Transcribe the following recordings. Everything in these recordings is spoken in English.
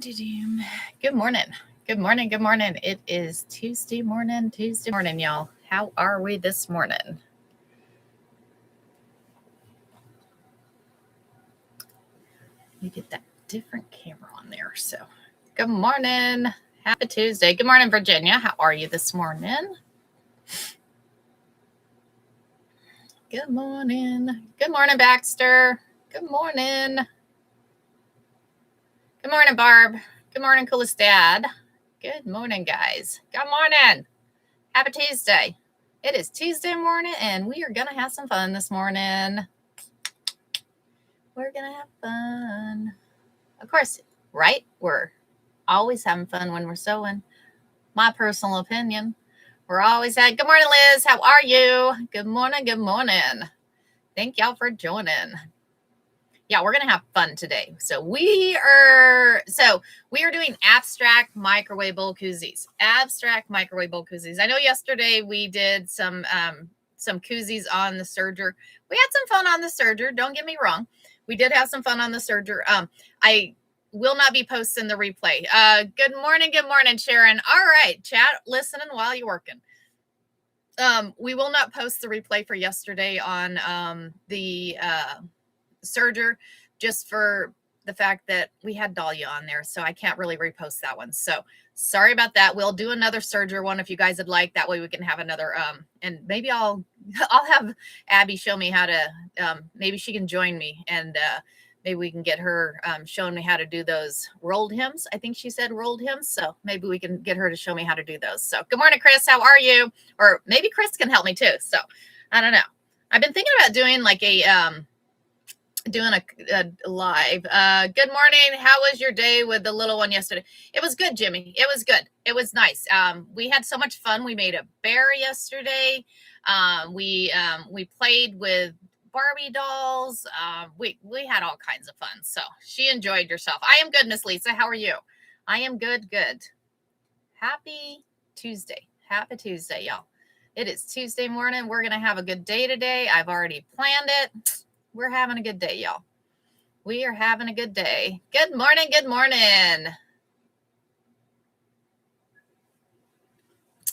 Good morning. Good morning. Good morning. It is Tuesday morning, y'all. How are we this morning? Let me get that different camera on there. So, good morning. Happy Tuesday. Good morning, Virginia. How are you this morning? Good morning. Good morning, Baxter. Good morning. Good morning, Barb. Good morning, coolest dad. Good morning, guys. Good morning. Happy Tuesday. It is Tuesday morning, and we are going to have some fun this morning. We're going to have fun. Of course, right? We're always having fun when we're sewing. My personal opinion. We're always at, good morning, Liz. How are you? Good morning. Good morning. Thank y'all for joining. Yeah, we're going to have fun today. We are doing abstract microwave bowl koozies. Abstract microwave bowl koozies. I know yesterday we did some koozies on the serger. We had some fun on the serger. Don't get me wrong. We did have some fun on the serger. I will not be posting the replay. Good morning, Sharon. All right, chat, listening while you're working. We will not post the replay for yesterday on the serger, just for the fact that we had Dahlia on there, so I can't really repost that one. So sorry about that. We'll do another serger one if you guys would like. That way we can have another and maybe I'll have Abby show me how to maybe she can join me, and maybe we can get her showing me how to do those rolled hems. I think she said rolled hems, so maybe we can get her to show me how to do those. So good morning, Chris. How are you? Or maybe Chris can help me too. So I don't know. I've been thinking about doing like a live. Good morning. How was your day with the little one yesterday? It was good, Jimmy. It was good. It was nice. We had so much fun. We made a bear yesterday. We played with Barbie dolls. We had all kinds of fun. So she enjoyed herself. I am good, Miss Lisa. How are you? I am good. Good. Happy Tuesday. Happy Tuesday, y'all. It is Tuesday morning. We're gonna have a good day today. I've already planned it. We're having a good day, y'all. We are having a good day. Good morning. Good morning.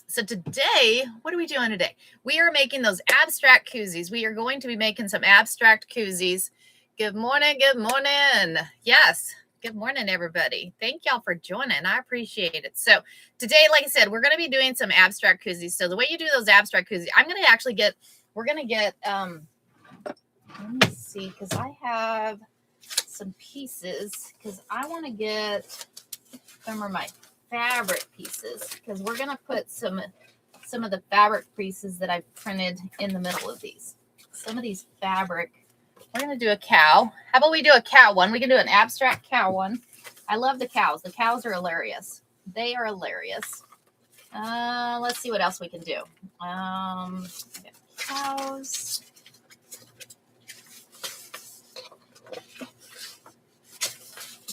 So today, what are we doing today? We are making those abstract koozies. We are going to be making some abstract koozies. Good morning. Good morning. Yes. Good morning, everybody. Thank y'all for joining. I appreciate it. So today, like I said, we're going to be doing some abstract koozies. So the way you do those abstract koozies, we're going to get, let me see, because I have some pieces, because I want to get, them are my fabric pieces, because we're going to put some of the fabric pieces that I printed in the middle of these. Some of these fabric. We're going to do a cow. How about we do a cow one? We can do an abstract cow one. I love the cows. The cows are hilarious. They are hilarious. Let's see what else we can do. Cows.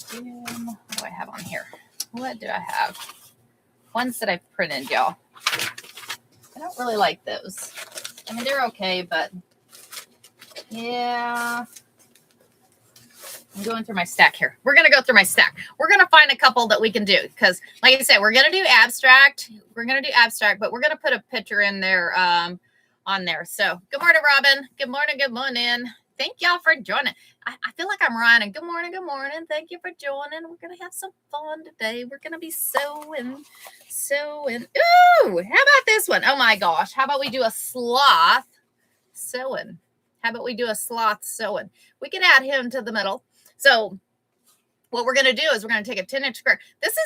What do I have on here? What do I have? Ones that I printed, y'all. I don't really like those. I mean, they're okay, but yeah. I'm going through my stack here. We're going to go through my stack. We're going to find a couple that we can do, because like I said, we're going to do abstract. We're going to do abstract, but we're going to put a picture in there on there. So good morning, Robin. Good morning. Good morning. Thank y'all for joining. I feel like I'm rhyming. Good morning. Good morning. Thank you for joining. We're going to have some fun today. We're going to be sewing. Ooh, how about this one? Oh my gosh. How about we do a sloth sewing? How about we do a sloth sewing? We can add him to the middle. So what we're going to do is we're going to take a 10-inch square. This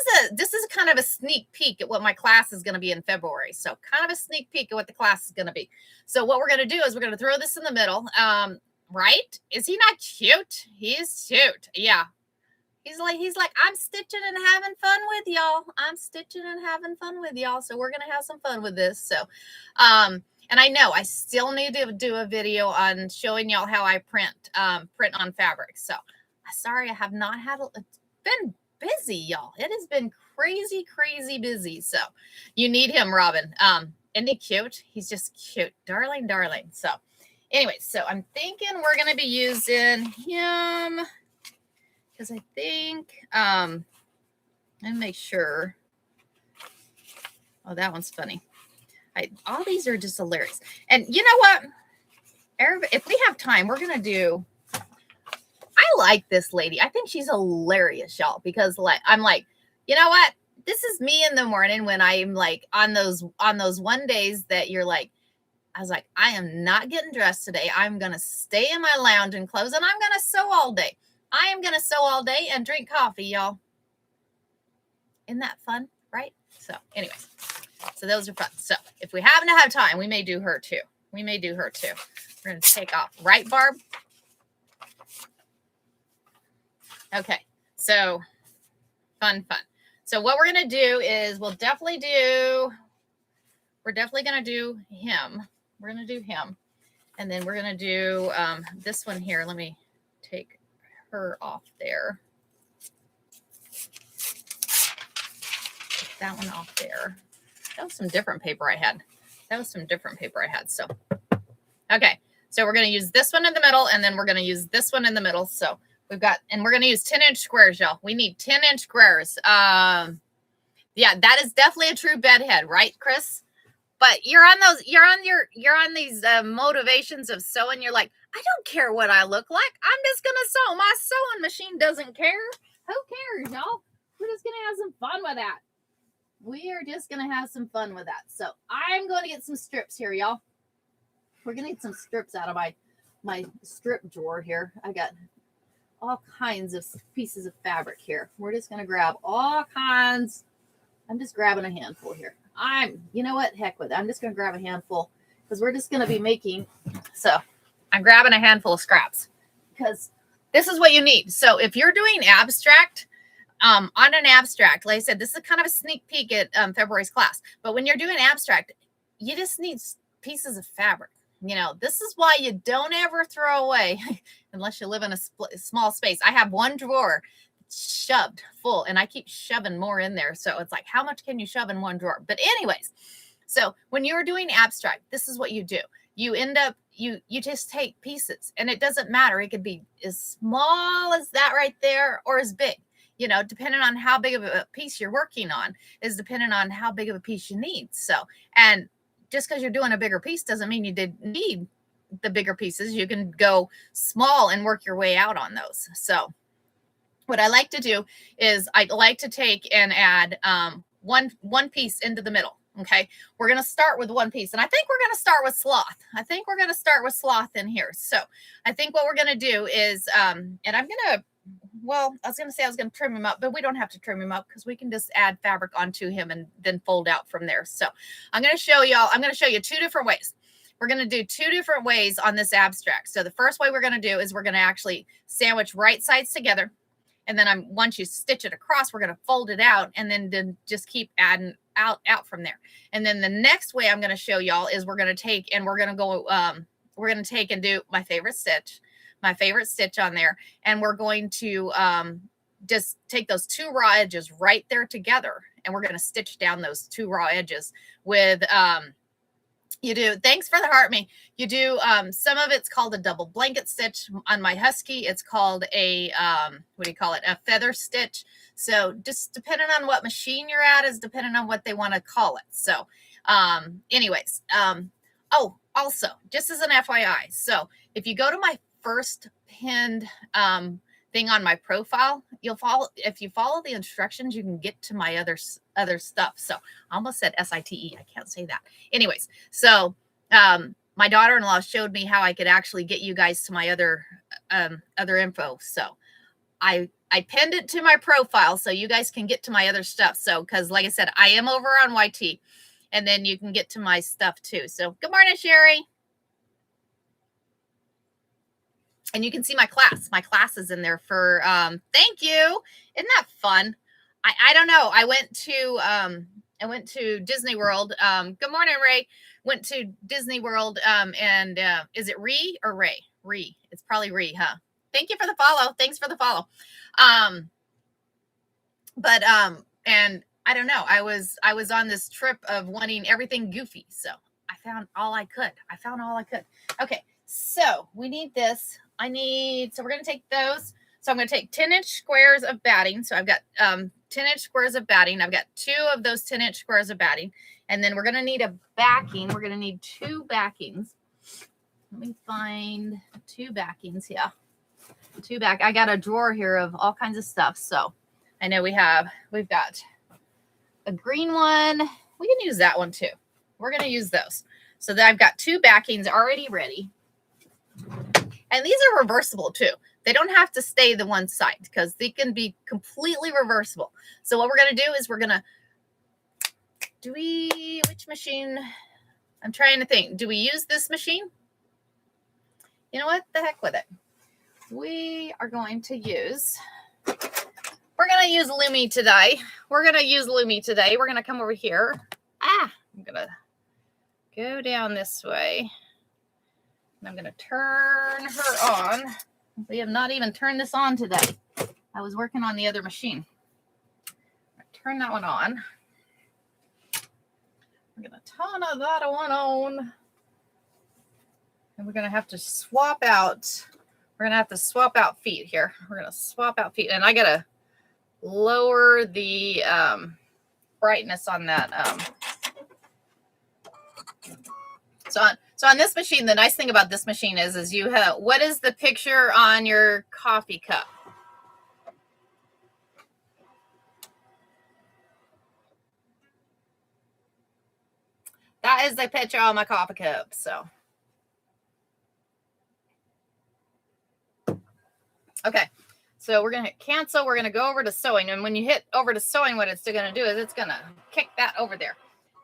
is kind of a sneak peek at what my class is going to be in February. So kind of a sneak peek at what the class is going to be. So what we're going to do is we're going to throw this in the middle. Right? Is he not cute? He is cute. Yeah. He's like, I'm stitching and having fun with y'all. I'm stitching and having fun with y'all. So we're going to have some fun with this. So, and I know I still need to do a video on showing y'all how I print on fabric. So sorry, I have not had, it's been busy, y'all. It has been crazy, crazy busy. So you need him, Robin. Isn't he cute? He's just cute. Darling, darling. So anyway, so I'm thinking we're going to be using him, because I think And make sure. Oh, that one's funny. All these are just hilarious. And you know what? If we have time, we're going to do. I like this lady. I think she's hilarious, y'all, because I'm like, you know what? This is me in the morning when I'm like on those one days that you're like, I was like, I am not getting dressed today. I'm going to stay in my lounging clothes and I'm going to sew all day. I am going to sew all day and drink coffee, y'all. Isn't that fun? Right? So anyways, so those are fun. So if we happen to have time, we may do her too. We're going to take off. Right, Barb? Okay. So fun. So what we're going to do is we're definitely going to do him. We're going to do him. And then we're going to do this one here. Let me take her off there. Take that one off there. That was some different paper I had. So, okay. So we're going to use this one in the middle, and then we're going to use this one in the middle. So we're going to use 10-inch squares, y'all. We need 10-inch squares. Yeah, that is definitely a true bedhead, right, Chris? But you're on these motivations of sewing. You're like, I don't care what I look like. I'm just going to sew. My sewing machine doesn't care. Who cares, y'all? We're just going to have some fun with that. We are just going to have some fun with that. So I'm going to get some strips here, y'all. We're going to get some strips out of my strip drawer here. I got all kinds of pieces of fabric here. We're just going to grab all kinds. I'm just grabbing a handful here. You know what? Heck with it. I'm just going to grab a handful because we're just going to be making. So I'm grabbing a handful of scraps because this is what you need. So if you're doing abstract, on an abstract, like I said, this is kind of a sneak peek at February's class. But when you're doing abstract, you just need pieces of fabric. You know, this is why you don't ever throw away unless you live in a small space. I have one drawer shoved full and I keep shoving more in there. So it's like, how much can you shove in one drawer? But anyways, so when you're doing abstract, this is what you do. You end up, you just take pieces and it doesn't matter. It could be as small as that right there or as big, you know, depending on how big of a piece you're working on is depending on how big of a piece you need. So, and just because you're doing a bigger piece doesn't mean you did need the bigger pieces. You can go small and work your way out on those. So what I like to do is I like to take and add one piece into the middle. Okay, we're going to start with one piece. And I think we're going to start with sloth. In here. So I think what we're going to do is, and I'm going to, well, I was going to say I was going to trim him up, but we don't have to trim him up because we can just add fabric onto him and then fold out from there. So I'm going to show you two different ways. We're going to do two different ways on this abstract. So the first way we're going to do is we're going to actually sandwich right sides together. And then once you stitch it across, we're going to fold it out and then just keep adding out from there. And then the next way I'm going to show y'all is we're going to take and do my favorite stitch on there. And we're going to just take those two raw edges right there together. And we're going to stitch down those two raw edges with, thanks for the heart me. You do, some of it's called a double blanket stitch. On my Husky, it's called a, a feather stitch. So just depending on what machine you're at is depending on what they want to call it. So anyways, also, just as an FYI, so if you go to my first pinned thing on my profile, if you follow the instructions, you can get to my other stuff. So I almost said SITE. I can't say that. Anyways, so my daughter-in-law showed me how I could actually get you guys to my other info. So I pinned it to my profile so you guys can get to my other stuff. So, because like I said, I am over on YT. And then you can get to my stuff too. So good morning, Sherry. And you can see my class. My class is in there for, thank you. Isn't that fun? I don't know. I went to Disney World. Good morning, Ray. Went to Disney World. And is it Ree or Ray? Ree. It's probably Ree, huh? Thank you for the follow. Thanks for the follow. And I don't know. I was on this trip of wanting everything goofy. So I found all I could. Okay. So we need this. So we're going to take those. So I'm going to take 10-inch squares of batting. So I've got 10-inch squares of batting. I've got 2 of those 10-inch squares of batting. And then we're going to need a backing. We're going to need 2 backings. Let me find 2 backings. Yeah. 2 back. I got a drawer here of all kinds of stuff. So I know we've got a green one. We can use that one too. We're going to use those. So that I've got 2 backings already ready. And these are reversible too. They don't have to stay the one side because they can be completely reversible. So what we're going to do is we're going to, which machine? I'm trying to think. Do we use this machine? You know what? The heck with it. We are going to use, we're going to use Lumi today. We're going to come over here. I'm going to go down this way. And I'm going to turn her on. We have not even turned this on today. I was working on the other machine. Turn that one on. We're going to turn that one on. And we're going to have to swap out. We're going to have to swap out feet here. We're going to swap out feet. And I got to lower the brightness on that. So on this machine, the nice thing about this machine is you have, what is the picture on your coffee cup? That is the picture on my coffee cup. So, okay. So we're going to hit cancel. We're going to go over to sewing. And when you hit over to sewing, what it's going to do is it's going to kick that over there.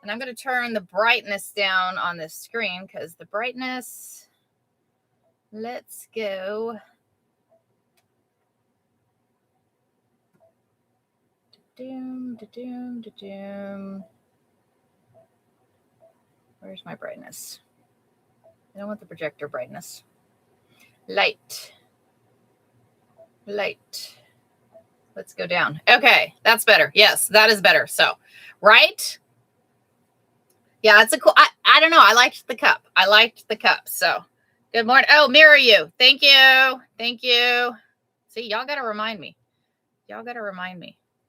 And I'm going to turn the brightness down on this screen because the brightness, let's go. Where's my brightness? I don't want the projector brightness. Light. Let's go down. Okay, that's better. Yes, that is better. So, right? Yeah, it's a cool. I don't know. I liked the cup. So, good morning. Oh, mirror you. Thank you. See, y'all got to remind me. There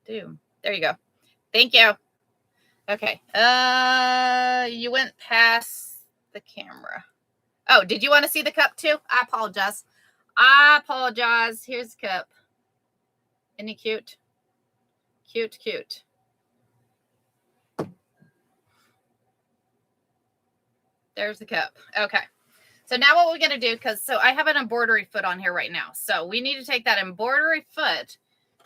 you go. Thank you. Okay. You went past the camera. Oh, did you want to see the cup too? I apologize. Here's the cup. Isn't he cute? Cute. There's the cup. Okay. So now what we're going to do, so I have an embroidery foot on here right now. So we need to take that embroidery foot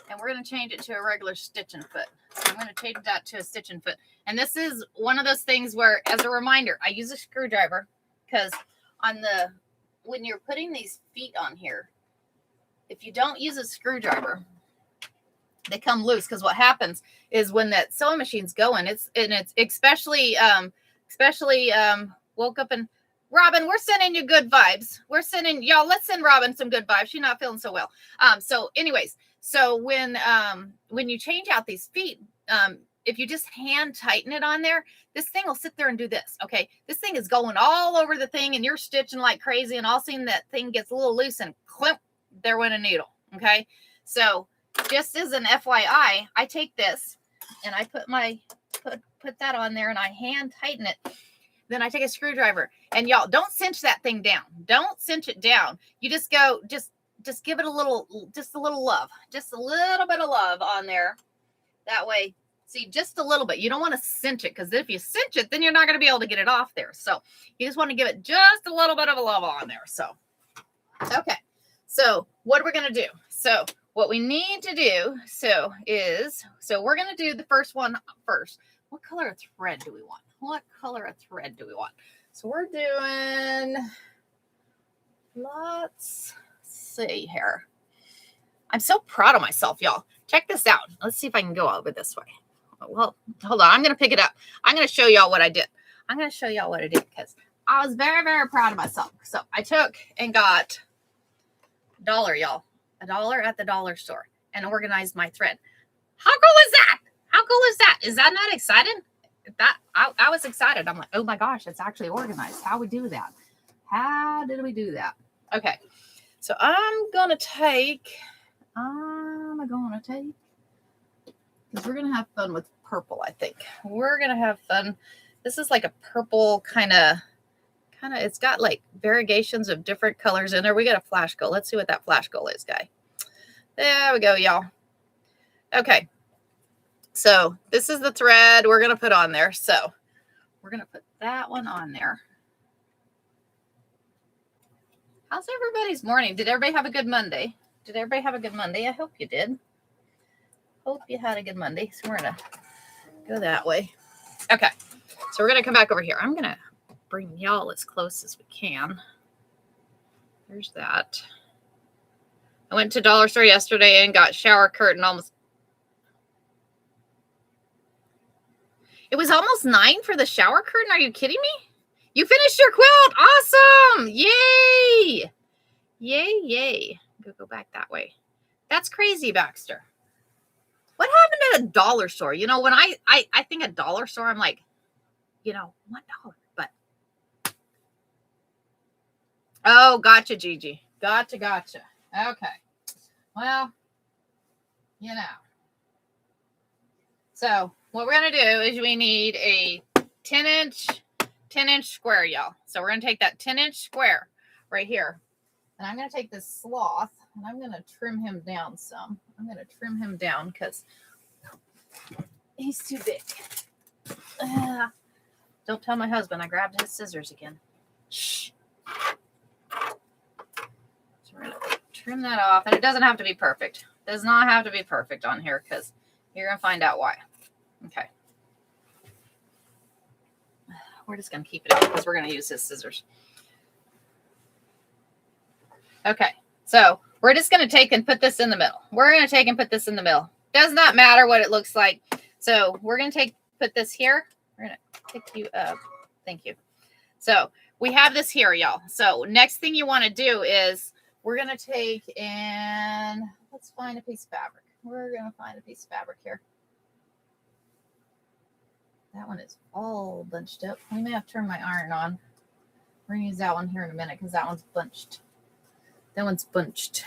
and we're going to change it to a regular stitching foot. So I'm going to change that to a stitching foot. And this is one of those things where, as a reminder, I use a screwdriver because when you're putting these feet on here, if you don't use a screwdriver, they come loose. Because what happens is when that sewing machine's going, it's especially woke up and Robin, we're sending you good vibes. Let's send Robin some good vibes. She's not feeling so well. So anyways, so when you change out these feet, if you just hand tighten it on there, this thing will sit there and do this. Okay. This thing is going all over the thing and you're stitching like crazy and all of a sudden that thing gets a little loose and climp, there went a needle. Okay. So just as an FYI, I take this and I put that on there and I hand tighten it. Then I take a screwdriver and y'all don't cinch that thing down. Don't cinch it down. You just go, just give it a little love, just a little bit of love on there. That way, see, just a little bit. You don't want to cinch it because if you cinch it, then you're not going to be able to get it off there. So you just want to give it just a little bit of a love on there. So, okay. So what are we going to do? So what we need to do, is we're going to do the first one first. What color of thread do we want? So we're doing, let's see here. I'm so proud of myself, y'all. Check this out. Let's see if I can go over this way. Well, hold on. I'm going to pick it up. I'm going to show y'all what I did. Because I was very, very proud of myself. So I took and got $1, y'all. $1 at the dollar store and organized my thread. How cool is that? Is that not exciting? I was excited. I'm like, oh my gosh, it's actually organized. How we do that? How did we do that? Okay. So I'm going to take, I'm going to take, because we're going to have fun with purple, I think. We're going to have fun. This is like a purple kind of, it's got like variegations of different colors in there. We got a flash gold. Let's see what that flash gold is, guy. There we go, y'all. Okay. So this is the thread we're going to put on there. So we're going to put that one on there. How's everybody's morning? Did everybody have a good Monday? Did everybody have a good Monday? I hope you did. Hope you had a good Monday. So we're going to go that way. Okay. So we're going to come back over here. I'm going to bring y'all as close as we can. There's that. I went to Dollar Store yesterday and got shower curtain almost. It was almost 9 for the shower curtain. Are you kidding me? You finished your quilt. Awesome. Yay. Yay, yay. Go back that way. That's crazy, Baxter. What happened at a dollar store? You know, when I think a dollar store, I'm like, you know, $1. But oh, gotcha, Gigi. Gotcha. Okay. Well, you know. So what we're going to do is we need a 10-inch square, y'all. So we're going to take that 10-inch square right here. And I'm going to take this sloth and I'm going to trim him down some. I'm going to trim him down because he's too big. Don't tell my husband I grabbed his scissors again. Shh. So we're going to trim that off. And it doesn't have to be perfect. It does not have to be perfect on here because you're going to find out why. Okay. We're just going to keep it in because we're going to use his scissors. Okay. So we're just going to take and put this in the middle. We're going to take and put this in the middle. Does not matter what it looks like. So we're going to put this here. We're going to pick you up. Thank you. So we have this here, y'all. So next thing you want to do is we're going to take and let's find a piece of fabric. We're going to find a piece of fabric here. That one is all bunched up. We may have to turn my iron on. We're going to use that one here in a minute because that one's bunched. That one's bunched.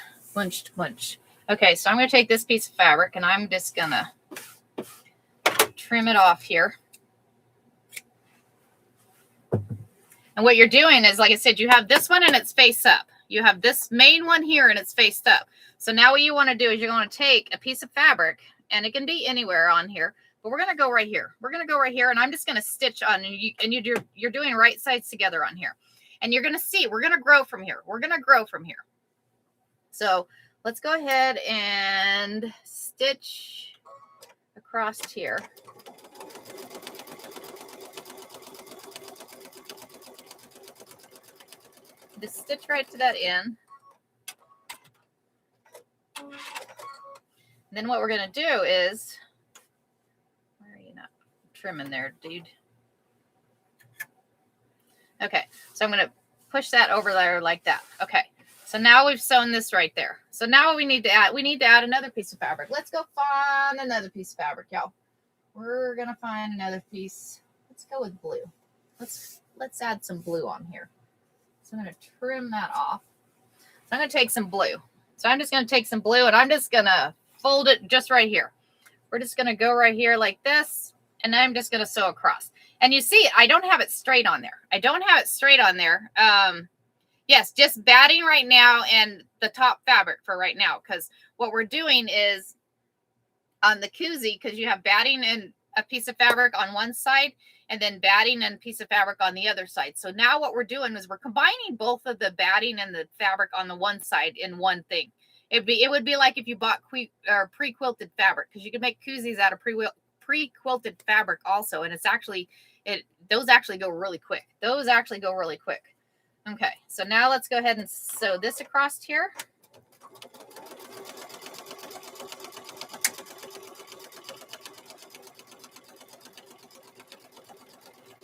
Okay, so I'm going to take this piece of fabric and I'm just going to trim it off here. And what you're doing is, like I said, you have this one and it's face up. You have this main one here and it's faced up. So now what you want to do is you're going to take a piece of fabric, and it can be anywhere on here, but we're going to go right here. We're going to go right here, and I'm just going to stitch on, and you're doing right sides together on here. And you're going to see, we're going to grow from here. We're going to grow from here. So let's go ahead and stitch across here. Just stitch right to that end. And then what we're going to do is, where are you not trimming there, dude? Okay, so I'm going to push that over there like that. Okay, so now we've sewn this right there. So now what we need to add another piece of fabric. Let's go find another piece of fabric, y'all. We're going to find another piece. Let's go with blue. Let's add some blue on here. So I'm going to trim that off. So I'm going to take some blue. So I'm just going to take some blue and I'm just going to fold it just right here. We're just going to go right here like this. And I'm just going to sew across. And you see, I don't have it straight on there. I don't have it straight on there. Yes, just batting right now and the top fabric for right now. Because what we're doing is on the koozie, because you have batting and a piece of fabric on one side and then batting and a piece of fabric on the other side. So now what we're doing is we're combining both of the batting and the fabric on the one side in one thing. It would be like if you bought pre-quilted fabric, because you can make koozies out of pre-quilted fabric also, and those actually go really quick. Okay, so now let's go ahead and sew this across here.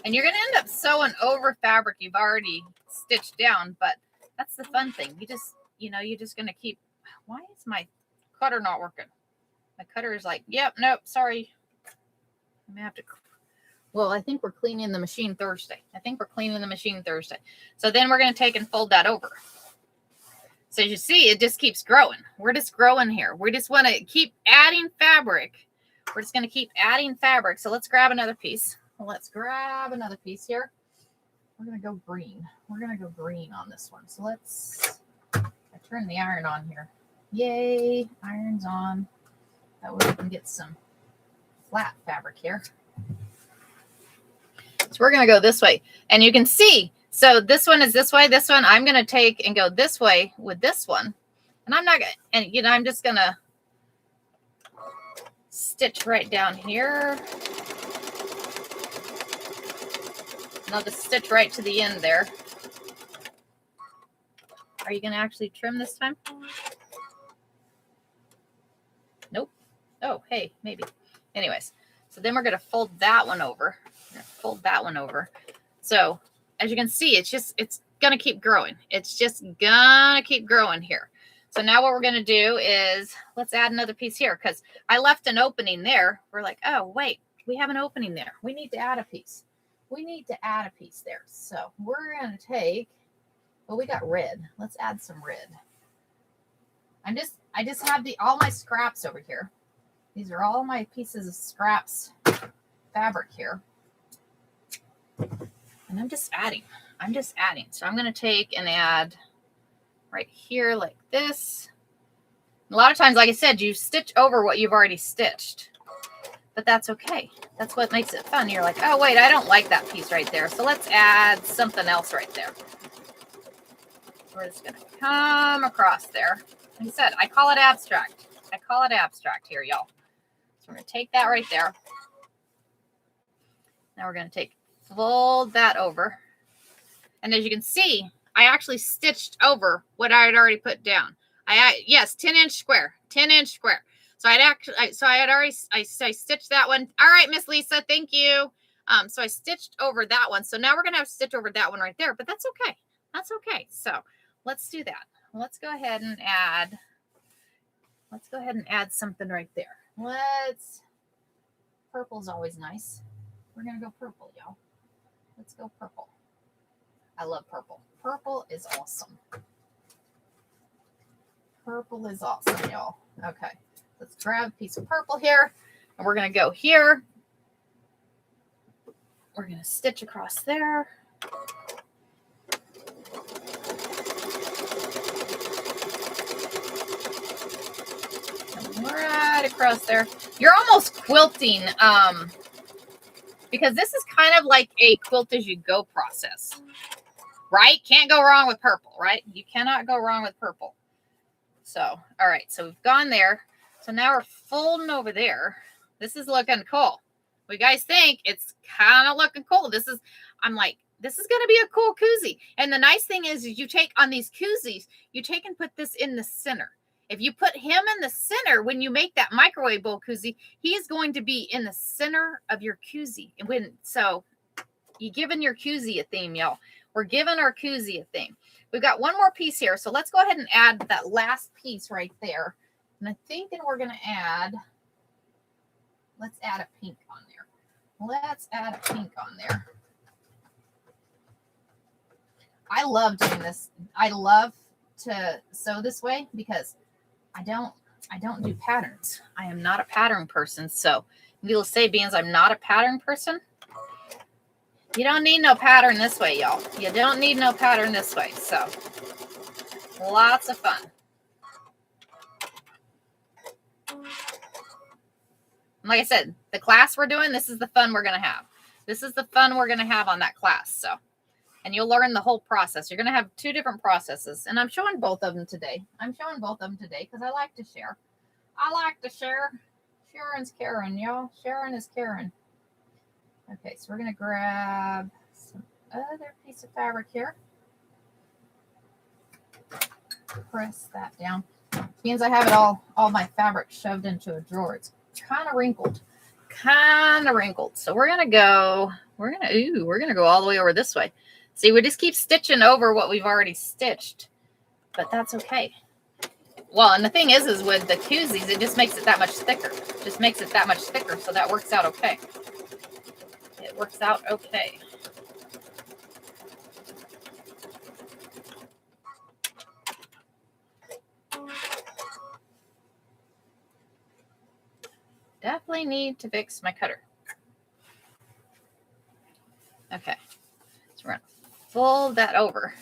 And you're going to end up sewing over fabric you've already stitched down, but that's the fun thing. You're just going to keep, why is my cutter not working? My cutter is like, yep, nope, sorry. I may have to, well, I think we're cleaning the machine Thursday. So then we're going to take and fold that over. So as you see, it just keeps growing. We're just growing here. We just want to keep adding fabric. We're just going to keep adding fabric. So let's grab another piece. Let's grab another piece here. We're going to go green. We're going to go green on this one. So I turn the iron on here. Yay, iron's on. That way we can get some flat fabric here. So we're going to go this way. And you can see, so this one is this way. This one I'm going to take and go this way with this one. And I'm not going to, and you know, I'm just going to stitch right down here. And I'll just stitch right to the end there. Are you going to actually trim this time? Nope. Oh, hey, maybe. Anyways, so then we're going to fold that one over. Fold that one over. So as you can see, it's going to keep growing. It's just going to keep growing here. So now what we're going to do is let's add another piece here because I left an opening there. We're like, oh, wait, we have an opening there. We need to add a piece. We need to add a piece there. So we're going to take, well, we got red. Let's add some red. I just have all my scraps over here. These are all my pieces of scraps fabric here. And I'm just adding. So I'm going to take and add right here like this. A lot of times, like I said, you stitch over what you've already stitched. But that's okay. That's what makes it fun. You're like, oh, wait, I don't like that piece right there. So let's add something else right there. We're just going to come across there. Like I said, I call it abstract. I call it abstract here, y'all. So we're going to take that right there. Now we're going to fold that over. And as you can see, I actually stitched over what I had already put down. Yes, 10-inch square, 10-inch square. So I stitched that one. All right, Miss Lisa, thank you. So I stitched over that one. So now we're going to have to stitch over that one right there, but that's okay. That's okay. So let's do that. Let's go ahead and add something right there. Purple's always nice. We're going to go purple, y'all. Let's go purple. I love purple. Purple is awesome. Purple is awesome, y'all. Okay. Let's grab a piece of purple here. And we're going to go here. We're going to stitch across there. Right across there. You're almost quilting, because this is kind of like a quilt as you go process, right? Can't go wrong with purple, right? You cannot go wrong with purple. So, all right. So we've gone there. So now we're folding over there. This is looking cool. What you guys think? It's kind of looking cool. I'm like, this is going to be a cool koozie. And the nice thing is you take on these koozies, you take and put this in the center. If you put him in the center, when you make that microwave bowl koozie, he is going to be in the center of your koozie. So you're giving your koozie a theme, y'all. We're giving our koozie a theme. We've got one more piece here. So let's go ahead and add that last piece right there. And I'm thinking we're going to let's add a pink on there. Let's add a pink on there. I love doing this. I love to sew this way because I don't do patterns. I am not a pattern person. So needless to say, beans, I'm not a pattern person. You don't need no pattern this way, y'all. You don't need no pattern this way. So lots of fun. Like I said, the class we're doing, this is the fun we're going to have. This is the fun we're going to have on that class. So, and you'll learn the whole process. You're going to have two different processes. And I'm showing both of them today. Because I like to share. I like to share. Sharon's caring, y'all. Sharon is caring. Okay, so we're going to grab some other piece of fabric here. Press that down. Means I have it all my fabric shoved into a drawer. It's kind of wrinkled. So we're going to go all the way over this way. See, we just keep stitching over what we've already stitched, but that's okay. Well, and the thing is with the koozies, it just makes it that much thicker. So that works out okay. It works out okay. Definitely need to fix my cutter. Okay, so we're going to fold that over.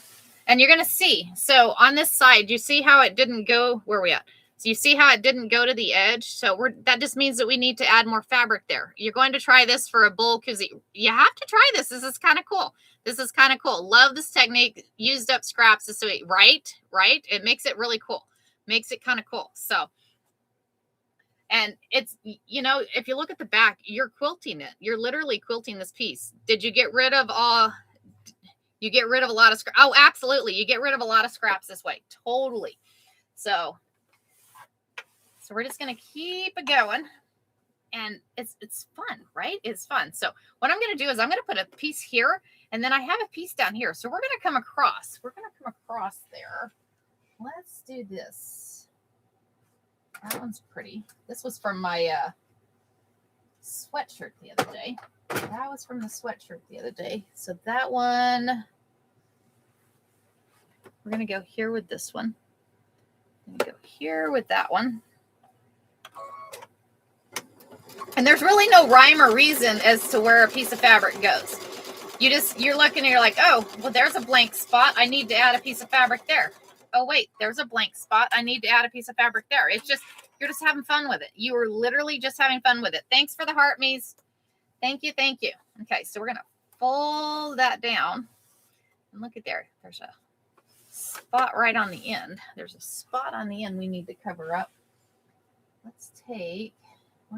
And you're going to see, so on this side, you see how it didn't go, where are we at? So you see how it didn't go to the edge? So that just means that we need to add more fabric there. You're going to try this for a bowl koozie. You have to try this. This is kind of cool. This is kind of cool. Love this technique. Used up scraps. So right? It makes it really cool. Makes it kind of cool. So, and it's, you know, if you look at the back, you're quilting it. You're literally quilting this piece. Did you get rid of all... You get rid of a lot of scraps. Oh, absolutely. You get rid of a lot of scraps this way. Totally. So we're just going to keep it going. And it's fun, right? It's fun. So what I'm going to do is I'm going to put a piece here, and then I have a piece down here. So we're going to come across. We're going to come across there. Let's do this. That one's pretty. This was from my sweatshirt the other day. That was from the sweatshirt the other day. So that one, we're going to go here with this one. I'm going to go here with that one. And there's really no rhyme or reason as to where a piece of fabric goes. You're looking and you're like, oh, well, there's a blank spot. I need to add a piece of fabric there. Oh, wait, there's a blank spot. I need to add a piece of fabric there. It's just, you're just having fun with it. You are literally just having fun with it. Thanks for the heart, Mies. Thank you. Thank you. Okay, so we're going to fold that down. And look at there. There's a spot right on the end. There's a spot on the end we need to cover up. We're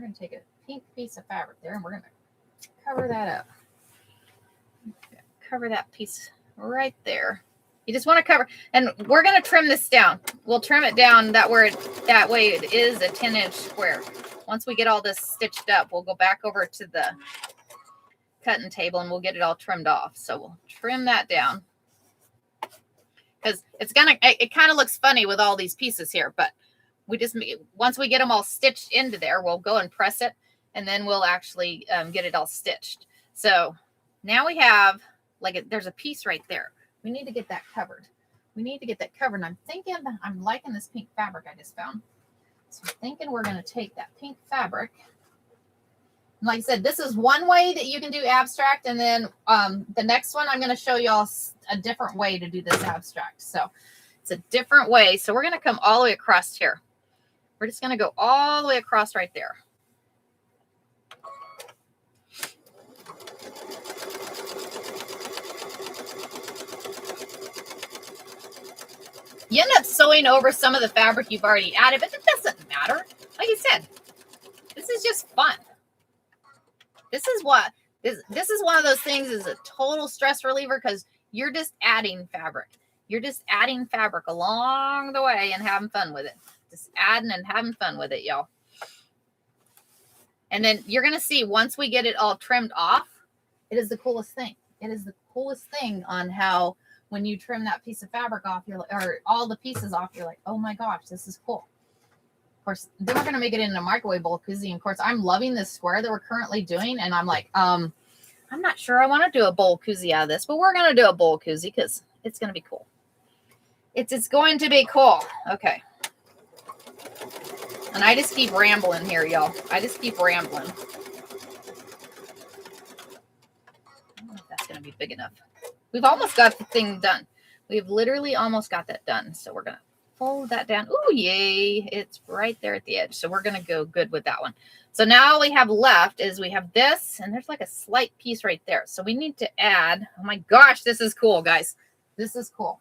going to take a pink piece of fabric there, and we're going to cover that up. Cover that piece right there. You just want to cover, and we're going to trim this down. We'll trim it down that way it is a 10-inch square. Once we get all this stitched up, we'll go back over to the cutting table and we'll get it all trimmed off. So we'll trim that down because it kind of looks funny with all these pieces here, but once we get them all stitched into there, we'll go and press it, and then we'll actually get it all stitched. So now we have, there's a piece right there. We need to get that covered. And I'm liking this pink fabric I just found. So I'm thinking we're going to take that pink fabric. And like I said, this is one way that you can do abstract. And then the next one, I'm going to show y'all a different way to do this abstract. So it's a different way. So we're going to come all the way across here. We're just going to go all the way across right there. You end up sewing over some of the fabric you've already added, but it doesn't matter. Like I said, this is just fun. This is one of those things is a total stress reliever because you're just adding fabric. You're just adding fabric along the way and having fun with it. Just adding and having fun with it, y'all. And then you're going to see once we get it all trimmed off, it is the coolest thing. It is the coolest thing on how when you trim that piece of fabric off, or all the pieces off, you're like, oh my gosh, this is cool. Of course, then we're going to make it in a microwave bowl koozie. And of course, I'm loving this square that we're currently doing. And I'm like, I'm not sure I want to do a bowl koozie out of this, but we're going to do a bowl koozie because it's going to be cool. It's going to be cool. Okay. And I just keep rambling here, y'all. I just keep rambling. I don't know if that's going to be big enough. We've almost got the thing done. We've literally almost got that done. So we're going to fold that down. Oh, yay. It's right there at the edge. So we're going to go good with that one. So now all we have left is we have this, and there's like a slight piece right there. So we need to add, oh my gosh, this is cool, guys. This is cool.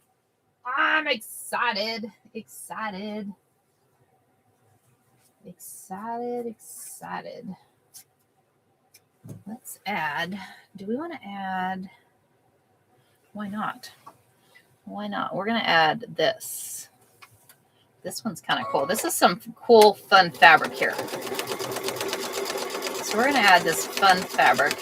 I'm excited. Let's add, do we want to add, why not? We're going to add this. This one's kind of cool. This is some cool, fun fabric here. So we're going to add this fun fabric.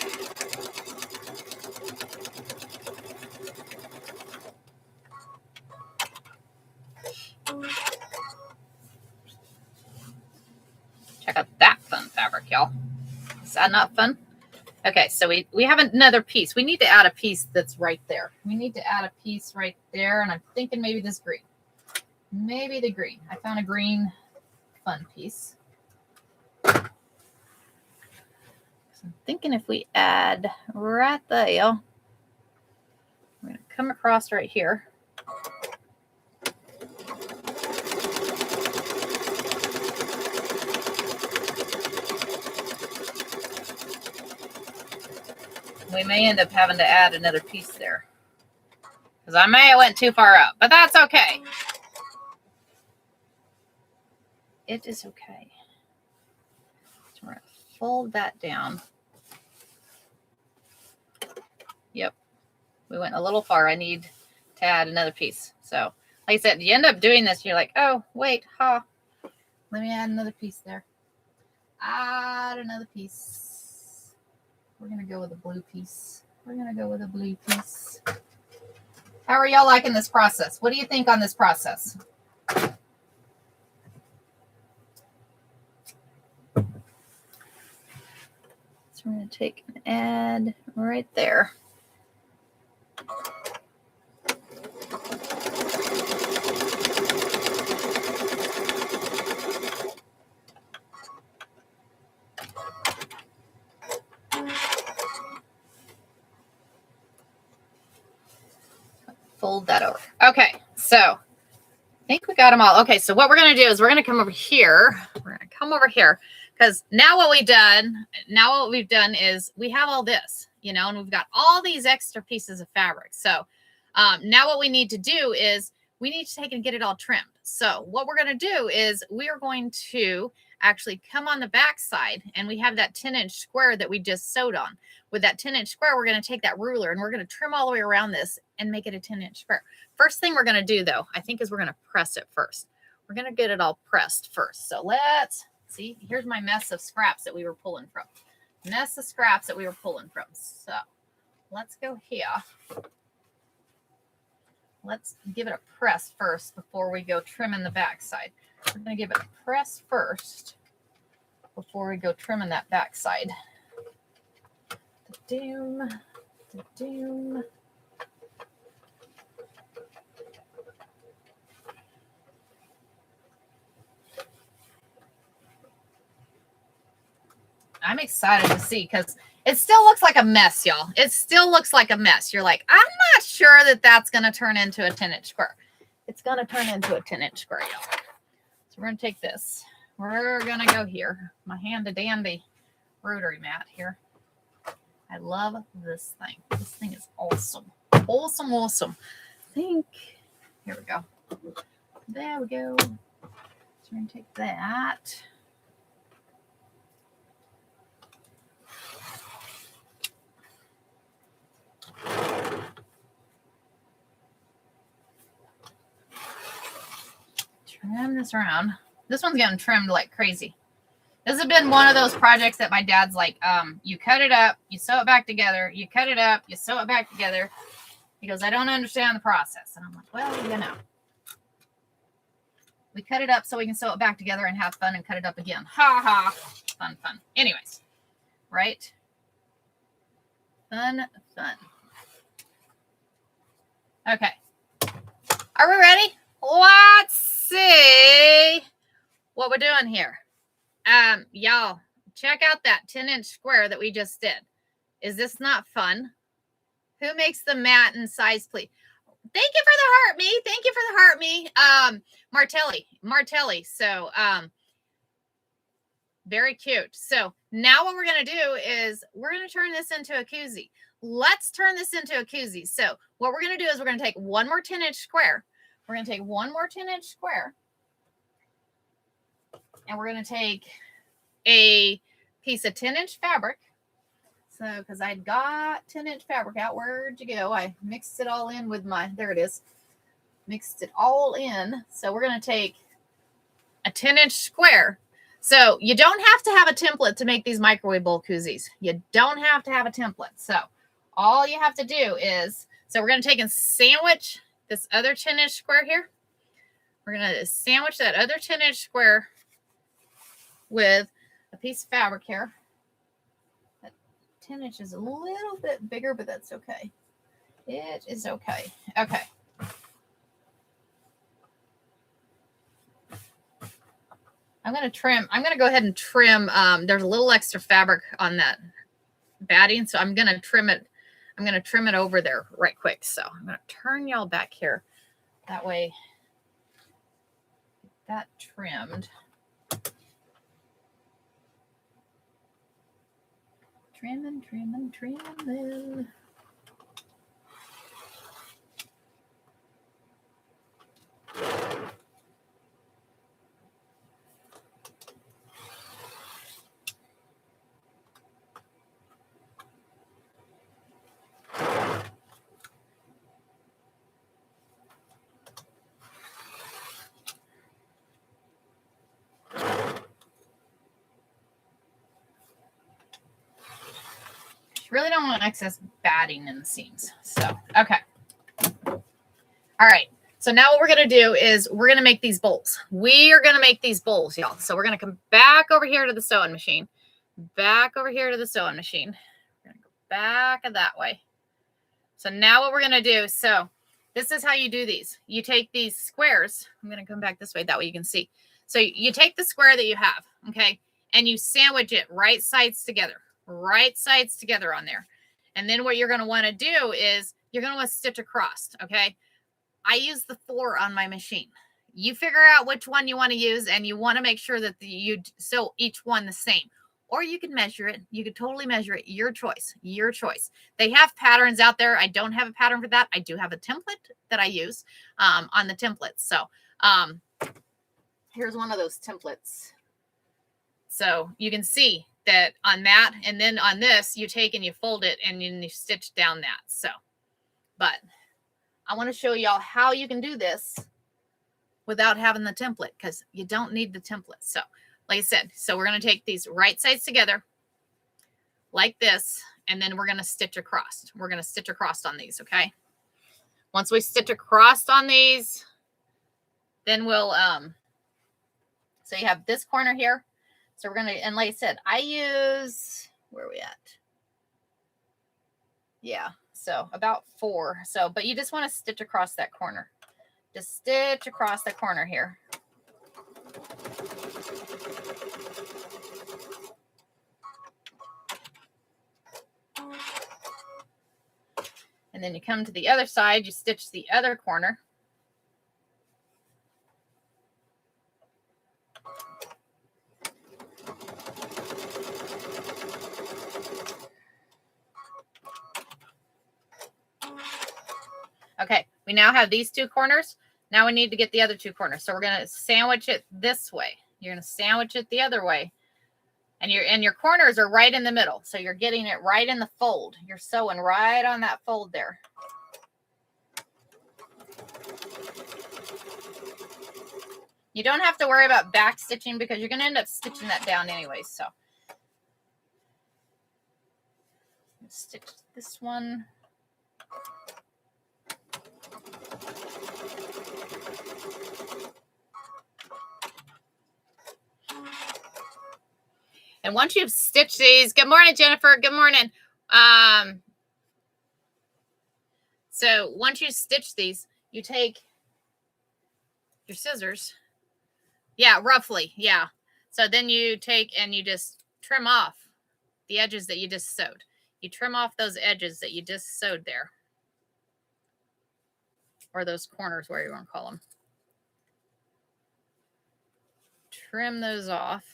Check out that fun fabric, y'all. Is that not fun? Okay, so we have another piece. We need to add a piece that's right there. We need to add a piece right there, and I'm thinking maybe this green. Maybe the green. I found a green fun piece. thinking if we add right there, I'm going to come across right here. We may end up having to add another piece there because I may have went too far up, but that's okay. It is okay. So we're going to fold that down. Yep. We went a little far. I need to add another piece. So like I said, you end up doing this. You're like, oh, wait, let me add another piece there. Add another piece. We're going to go with a blue piece. We're going to go with a blue piece. How are y'all liking this process? What do you think on this process? So we're going to take and add right there. Fold that over. Okay, so I think we got them all. Okay, so what we're going to do is we're going to come over here. We're going to come over here because now what we've done is we have all this, you know, and we've got all these extra pieces of fabric. So now what we need to do is we need to take and get it all trimmed. So what we're going to do is we are going to actually come on the back side, and we have that 10-inch square that we just sewed on. With that 10-inch square, we're going to take that ruler and we're going to trim all the way around this and make it a 10-inch square. First thing we're going to do, though, I think is we're going to press it first. We're going to get it all pressed first. So let's see. Here's my mess of scraps that we were pulling from. So let's go here. Let's give it a press first before we go trimming the back side. We're going to give it a press first before we go trimming that back side. Da-doom, da-doom. I'm excited to see because it still looks like a mess, y'all. It still looks like a mess. You're like, I'm not sure that that's going to turn into a 10-inch square. It's going to turn into a 10-inch square, y'all. So we're going to take this. We're going to go here. My handy-dandy rotary mat here. I love this thing. This thing is awesome. Awesome, awesome. I think, here we go. There we go. So we're going to take that. Trim this around. This one's getting trimmed like crazy. This has been one of those projects that my dad's like, you cut it up, you sew it back together, you cut it up, you sew it back together. He goes, I don't understand the process. And I'm like, well, you know. We cut it up so we can sew it back together and have fun and cut it up again. Ha ha. Fun, fun. Anyways, right? Fun, fun. Okay. Are we ready? Let's see what we're doing here. Y'all, check out that 10-inch square that we just did. Is this not fun? Who makes the mat in size, please? Thank you for the heart, me. Thank you for the heart, me. Martelli. So, very cute. So now what we're going to do is we're going to turn this into a koozie. Let's turn this into a koozie. So what we're going to do is we're going to take one more 10-inch square. We're going to take one more 10-inch square. And we're going to take a piece of 10-inch fabric. So, because I'd got 10-inch fabric out. Where'd you go? I mixed it all in with my, there it is. Mixed it all in. So we're going to take a 10-inch square. So you don't have to have a template to make these microwave bowl koozies. You don't have to have a template. So all you have to do is, so we're going to take and sandwich this other 10-inch square here. We're going to sandwich that other 10-inch square with a piece of fabric here. That 10 inch is a little bit bigger, but that's okay. It is okay. Okay. I'm going to go ahead and trim. There's a little extra fabric on that batting. So I'm going to trim it. I'm going to trim it over there right quick. So I'm going to turn y'all back here. That way, that trimmed. Trimming. Really don't want excess batting in the seams. So, okay. All right. So now what we're going to do is we're going to make these bowls. We are going to make these bowls, y'all. So we're going to come back over here to the sewing machine. Back over here to the sewing machine. We're going to go back that way. So now what we're going to do, so this is how you do these. You take these squares. I'm going to come back this way. That way you can see. So you take the square that you have, okay, and you sandwich it right sides together. Right sides together on there. And then what you're going to want to do is you're going to want to stitch across, okay? I use the 4 on my machine. You figure out which one you want to use, and you want to make sure that you sew each one the same. Or you can measure it. You could totally measure it. Your choice. Your choice. They have patterns out there. I don't have a pattern for that. I do have a template that I use on the templates. So here's one of those templates. So you can see that on that, and then on this, you take and you fold it and then you stitch down that. So, but I want to show y'all how you can do this without having the template, because you don't need the template. So, like I said, so we're going to take these right sides together like this, and then we're going to stitch across. We're going to stitch across on these, okay? Once we stitch across on these, then we'll, so you have this corner here. So we're going to, and like I said, I use, where are we at? Yeah, so about 4. So, but you just want to stitch across that corner. Just stitch across the corner here. And then you come to the other side, you stitch the other corner. Okay, we now have these 2 corners. Now we need to get the other 2 corners. So we're going to sandwich it this way. You're going to sandwich it the other way. And your corners are right in the middle. So you're getting it right in the fold. You're sewing right on that fold there. You don't have to worry about back stitching because you're going to end up stitching that down anyway. So stitch this one. And once you've stitched these, good morning, Jennifer. Good morning. So once you stitch these, you take your scissors. Yeah, roughly. Yeah. So then you take and you just trim off the edges that you just sewed. You trim off those edges that you just sewed there. Or those corners, where you want to call them. Trim those off.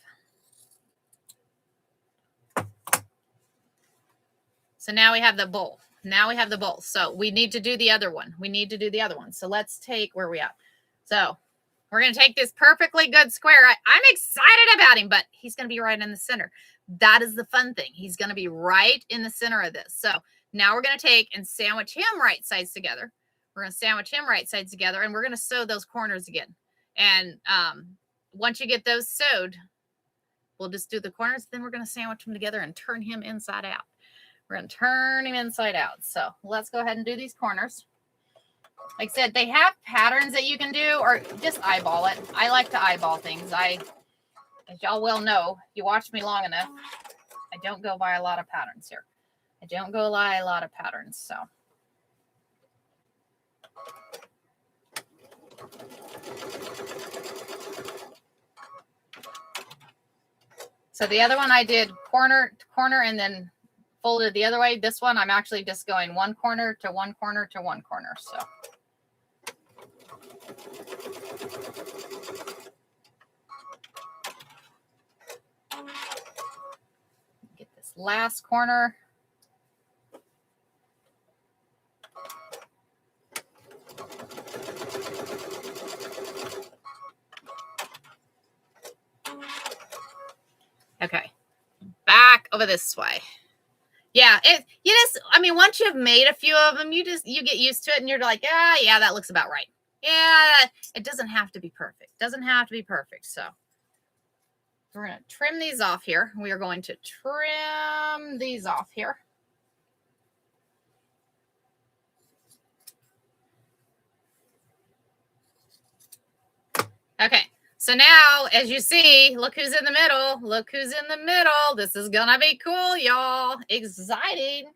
So now we have the bowl. Now we have the bowl. So we need to do the other one. We need to do the other one. So let's take, where are we at? So we're going to take this perfectly good square. I'm excited about him, but he's going to be right in the center. That is the fun thing. He's going to be right in the center of this. So now we're going to take and sandwich him right sides together. We're going to sandwich him right sides together, and we're going to sew those corners again. And once you get those sewed, we'll just do the corners. Then we're going to sandwich them together and turn him inside out. We're going to turn him inside out. So let's go ahead and do these corners. Like I said, they have patterns that you can do, or just eyeball it. I like to eyeball things. As y'all well know, if you watch me long enough, I don't go by a lot of patterns here. I don't go by a lot of patterns. So the other one I did corner to corner and then folded the other way. This one, I'm actually just going one corner to one corner to one corner. So. Get this last corner. Okay, back over this way. Yeah, I mean, once you've made a few of them, you get used to it and you're like, yeah, that looks about right. Yeah, it doesn't have to be perfect. Doesn't have to be perfect. So we're going to trim these off here. We are going to trim these off here. Okay. So now, as you see, look who's in the middle. Look who's in the middle. This is going to be cool, y'all. Exciting.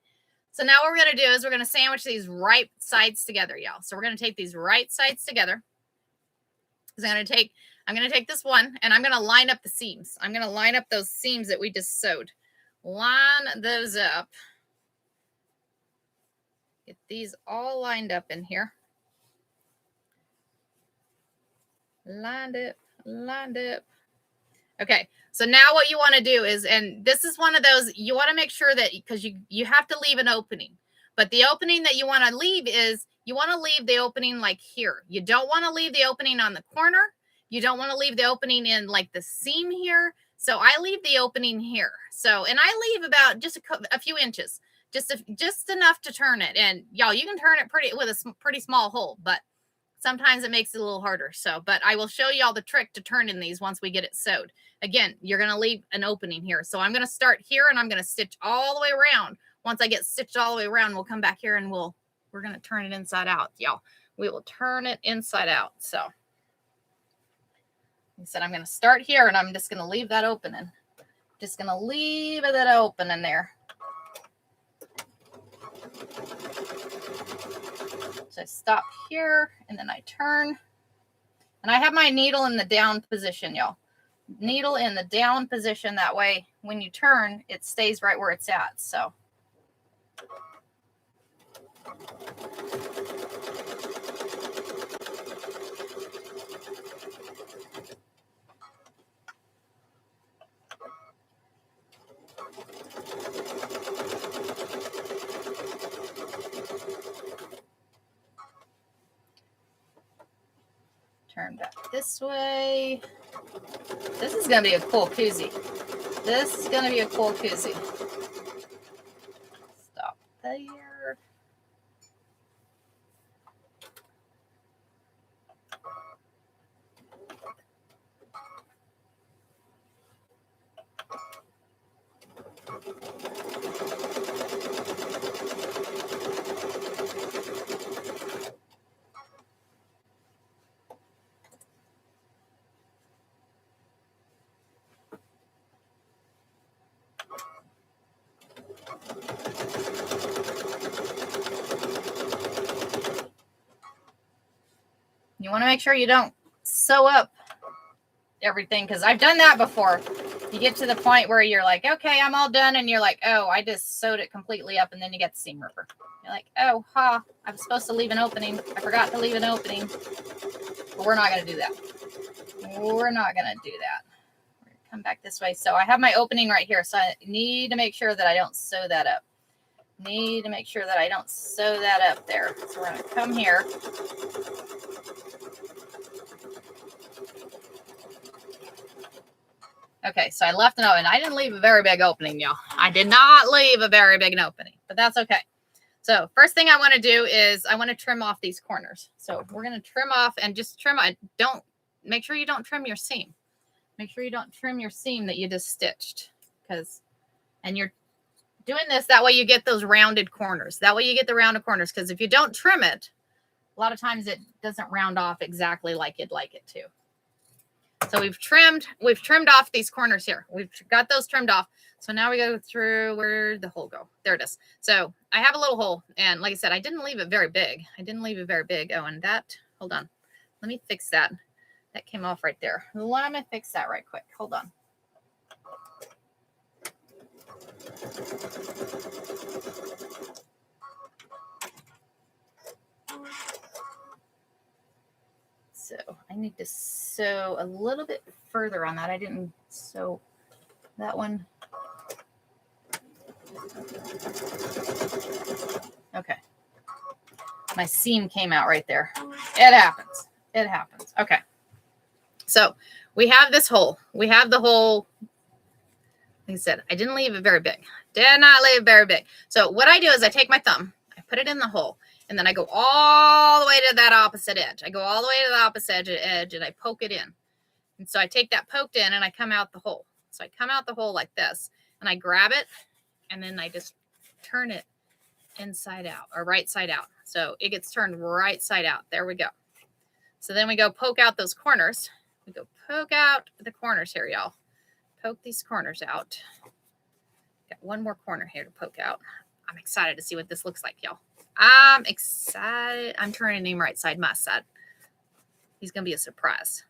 So now what we're going to do is we're going to sandwich these right sides together, y'all. So we're going to take these right sides together. I'm going to take this one and I'm going to line up the seams. I'm going to line up those seams that we just sewed. Line those up. Get these all lined up in here. Lined up. Okay, so now what you want to do is, and this is one of those, you want to make sure that, because you have to leave an opening, but the opening that you want to leave is, you want to leave the opening like here. You don't want to leave the opening on the corner. You don't want to leave the opening in like the seam here. So I leave the opening here. So, and I leave about just a few inches, just enough to turn it. And y'all, you can turn it with a pretty small hole, but sometimes it makes it a little harder. So, but I will show you all the trick to turn in these once we get it sewed. Again, you're going to leave an opening here. So I'm going to start here and I'm going to stitch all the way around. Once I get stitched all the way around, we'll come back here and we're going to turn it inside out, y'all. We will turn it inside out. So I said, I'm going to start here and I'm just going to leave that opening. Just going to leave that opening there. So I stop here and then I turn. And I have my needle in the down position, y'all. Needle in the down position. That way, when you turn, it stays right where it's at. So. Turn back this way. This is going to be a cool koozie. This is going to be a cool koozie. Stop there. You want to make sure you don't sew up everything, because I've done that before. You get to the point where you're like, okay, I'm all done. And you're like, oh, I just sewed it completely up. And then you get the seam ripper. You're like, oh, I'm supposed to leave an opening. I forgot to leave an opening. But we're not going to do that. We're not going to do that. We're going to come back this way. So I have my opening right here. So I need to make sure that I don't sew that up. Need to make sure that I don't sew that up there. So we're going to come here. Okay, so I left an opening. I didn't leave a very big opening, y'all. I did not leave a very big opening, but that's okay. So first thing I want to do is I want to trim off these corners. So we're going to trim off and just trim. Make sure you don't trim your seam. Make sure you don't trim your seam that you just stitched, and you're doing this that way you get those rounded corners. That way you get the rounded corners, because if you don't trim it, a lot of times it doesn't round off exactly like you'd like it to. So we've trimmed off these corners here. We've got those trimmed off. So now we go through, where'd the hole go? There it is. So I have a little hole. And like I said, I didn't leave it very big. Oh, and that, hold on. Let me fix that. That came off right there. Let me fix that right quick. Hold on. need to sew a little bit further on that. I didn't sew that one. Okay. My seam came out right there. It happens. It happens. Okay. So we have this hole. We have the hole. Like I said, I didn't leave it very big. Did not leave it very big. So what I do is I take my thumb, I put it in the hole, and then I go all the way to that opposite edge. I go all the way to the opposite edge and I poke it in. And so I take that poked in and I come out the hole. So I come out the hole like this and I grab it and then I just turn it inside out or right side out. So it gets turned right side out. There we go. So then we go poke out those corners. We go poke out the corners here, y'all. Poke these corners out. Got one more corner here to poke out. I'm excited to see what this looks like, y'all. I'm excited. I'm turning him right side, my side. He's going to be a surprise.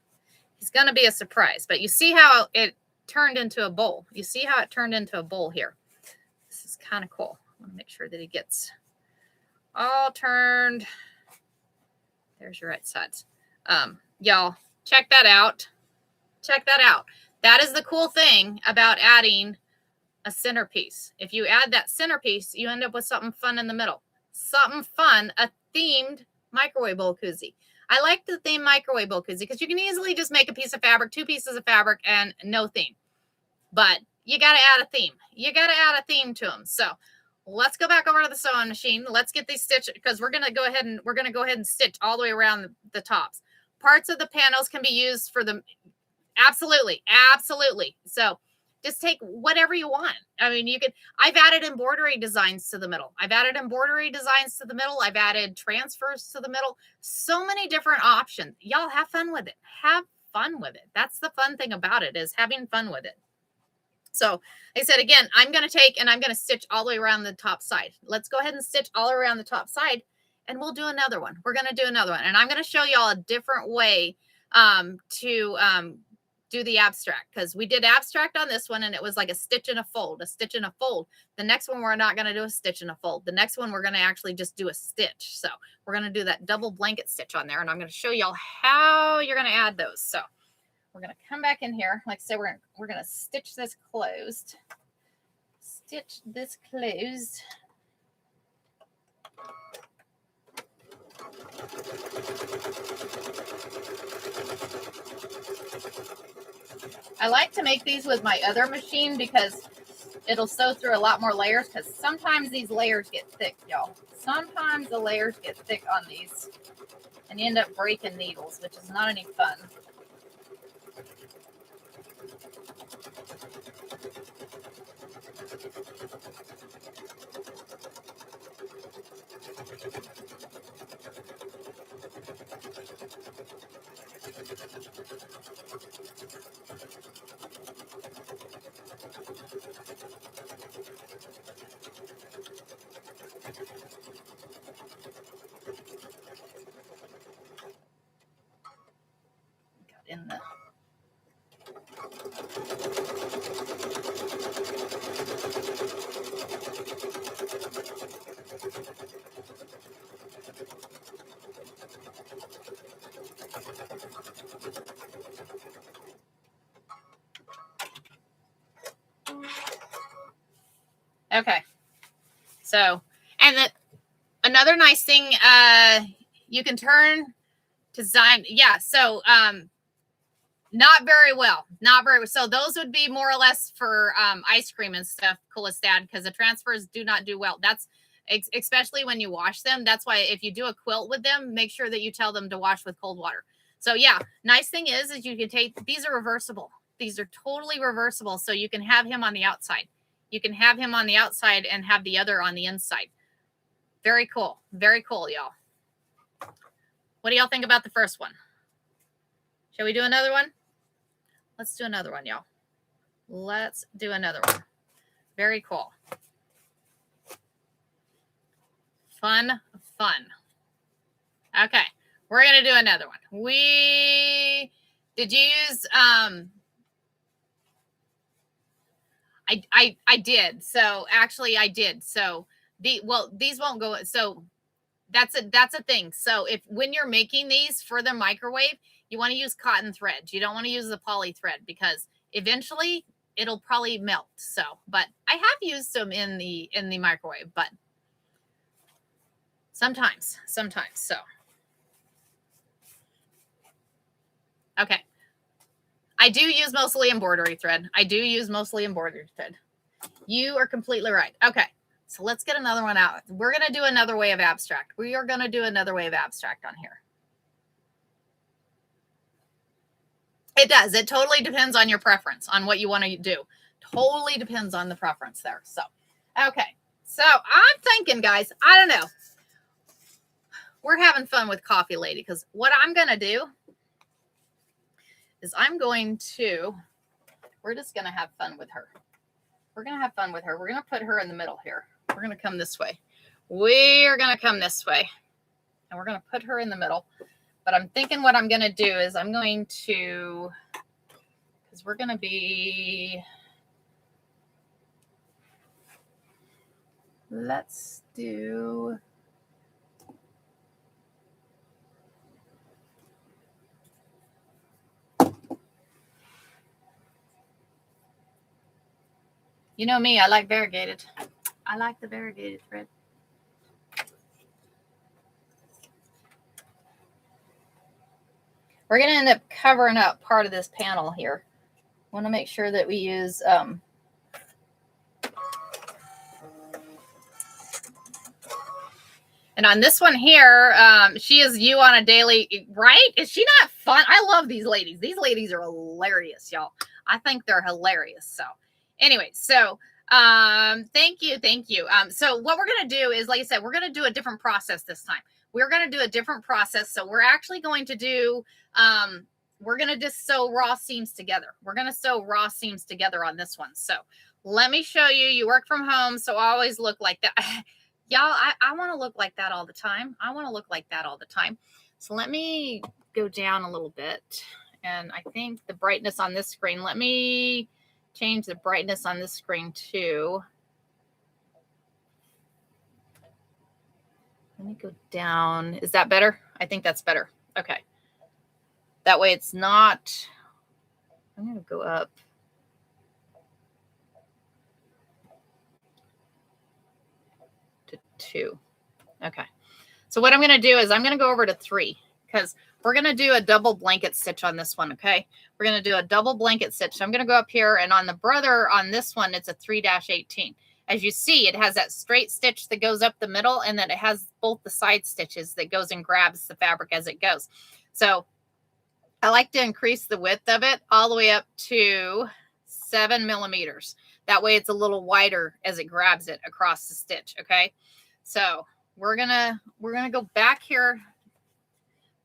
He's going to be a surprise. But you see how it turned into a bowl. You see how it turned into a bowl here. This is kind of cool. I want to make sure that he gets all turned. There's your right sides. Y'all, check that out. Check that out. That is the cool thing about adding a centerpiece. If you add that centerpiece, you end up with something fun in the middle. Something fun, a themed microwave bowl koozie. I like the theme microwave bowl koozie because you can easily just make a piece of fabric, 2 pieces of fabric, and no theme. But you got to add a theme. You got to add a theme to them. So let's go back over to the sewing machine. Let's get these stitched because we're going to go ahead and stitch all the way around the tops. Parts of the panels can be used for the absolutely. So just take whatever you want. I mean, you could, I've added embroidery designs to the middle. I've added transfers to the middle. So many different options. Y'all have fun with it. Have fun with it. That's the fun thing about it, is having fun with it. So like I said, again, I'm going to take and I'm going to stitch all the way around the top side. Let's go ahead and stitch all around the top side and we'll do another one. We're going to do another one. And I'm going to show y'all a different way to do the abstract, because we did abstract on this one and it was like a stitch and a fold. The next one, we're not going to do a stitch and a fold. The next one, we're going to actually just do a stitch. So we're going to do that double blanket stitch on there. And I'm going to show y'all how you're going to add those. So we're going to come back in here. Like I said, we're going to stitch this closed. Stitch this closed. I like to make these with my other machine because it'll sew through a lot more layers, because sometimes these layers get thick, y'all. Sometimes the layers get thick on these and you end up breaking needles, which is not any fun. In the okay. So, and then another nice thing, you can turn design. Yeah. So, not very well. So those would be more or less for ice cream and stuff, Coolestad, because the transfers do not do well. That's especially when you wash them. That's why if you do a quilt with them, make sure that you tell them to wash with cold water. So yeah, nice thing is you can take, these are reversible. These are totally reversible. So you can have him on the outside. You can have him on the outside and have the other on the inside. Very cool. Very cool, y'all. What do y'all think about the first one? Shall we do another one? Let's do another one, y'all. Let's do another one. Very cool. Fun. Okay, we're going to do another one. Did you use, I did. So actually I did. So these won't go. So that's a thing. So when you're making these for the microwave, You want to use cotton thread. You don't want to use the poly thread because eventually it'll probably melt. So, but I have used some in the microwave, but sometimes. So, okay. I do use mostly embroidery thread. You are completely right. Okay. So let's get another one out. We're going to do another way of abstract. We are going to do another way of abstract on here. It does. It totally depends on your preference, on what you want to do. Totally depends on the preference there. So, okay. So I'm thinking, guys, I don't know. We're having fun with Coffee Lady because what I'm going to do is we're just going to have fun with her. We're going to put her in the middle here. We're going to come this way. We're going to come this way. And we're going to put her in the middle. But I'm thinking what I'm going to do is because we're going to be, let's do, you know me, I like variegated. I like the variegated thread. We're going to end up covering up part of this panel here. I want to make sure that we use and on this one here, she is you on a daily, right? Is she not fun? I love these ladies. These ladies are hilarious, y'all. I think they're hilarious. So anyway, so thank you. So what we're going to do is, like I said, we're going to do a different process this time. We're going to do a different process. So we're actually going to do, we're going to just sew raw seams together. We're going to sew raw seams together on this one. So let me show you. You work from home, so I always look like that. Y'all, I want to look like that all the time. So let me go down a little bit. And I think the brightness on this screen, let me change the brightness on this screen too. Let me go down. Is that better? I think that's better. Okay. That way it's not, I'm going to go up. To 2. Okay. So what I'm going to do is I'm going to go over to 3 because we're going to do a double blanket stitch on this one. Okay. We're going to do a double blanket stitch. So I'm going to go up here, and on the brother on this one, it's a 3-18. As you see, it has that straight stitch that goes up the middle, and then it has both the side stitches that goes and grabs the fabric as it goes. So I like to increase the width of it all the way up to 7 millimeters. That way it's a little wider as it grabs it across the stitch. Okay. So we're gonna go back here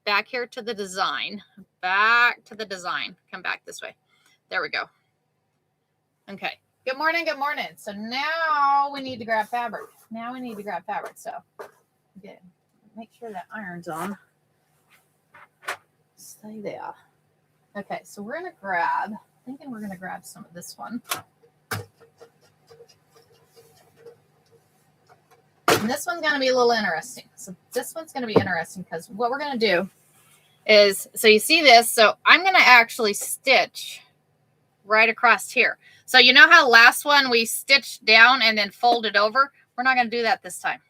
to the design, come back this way. There we go. Okay. Good morning. So now we need to grab fabric. So okay, make sure that iron's on. Stay there. Okay, so we're gonna grab, thinking we're gonna grab some of this one. And this one's gonna be a little interesting. So this one's gonna be interesting because what we're gonna do is, so you see this, so I'm gonna actually stitch right across here. So you know how last one we stitched down and then folded over? We're not gonna do that this time.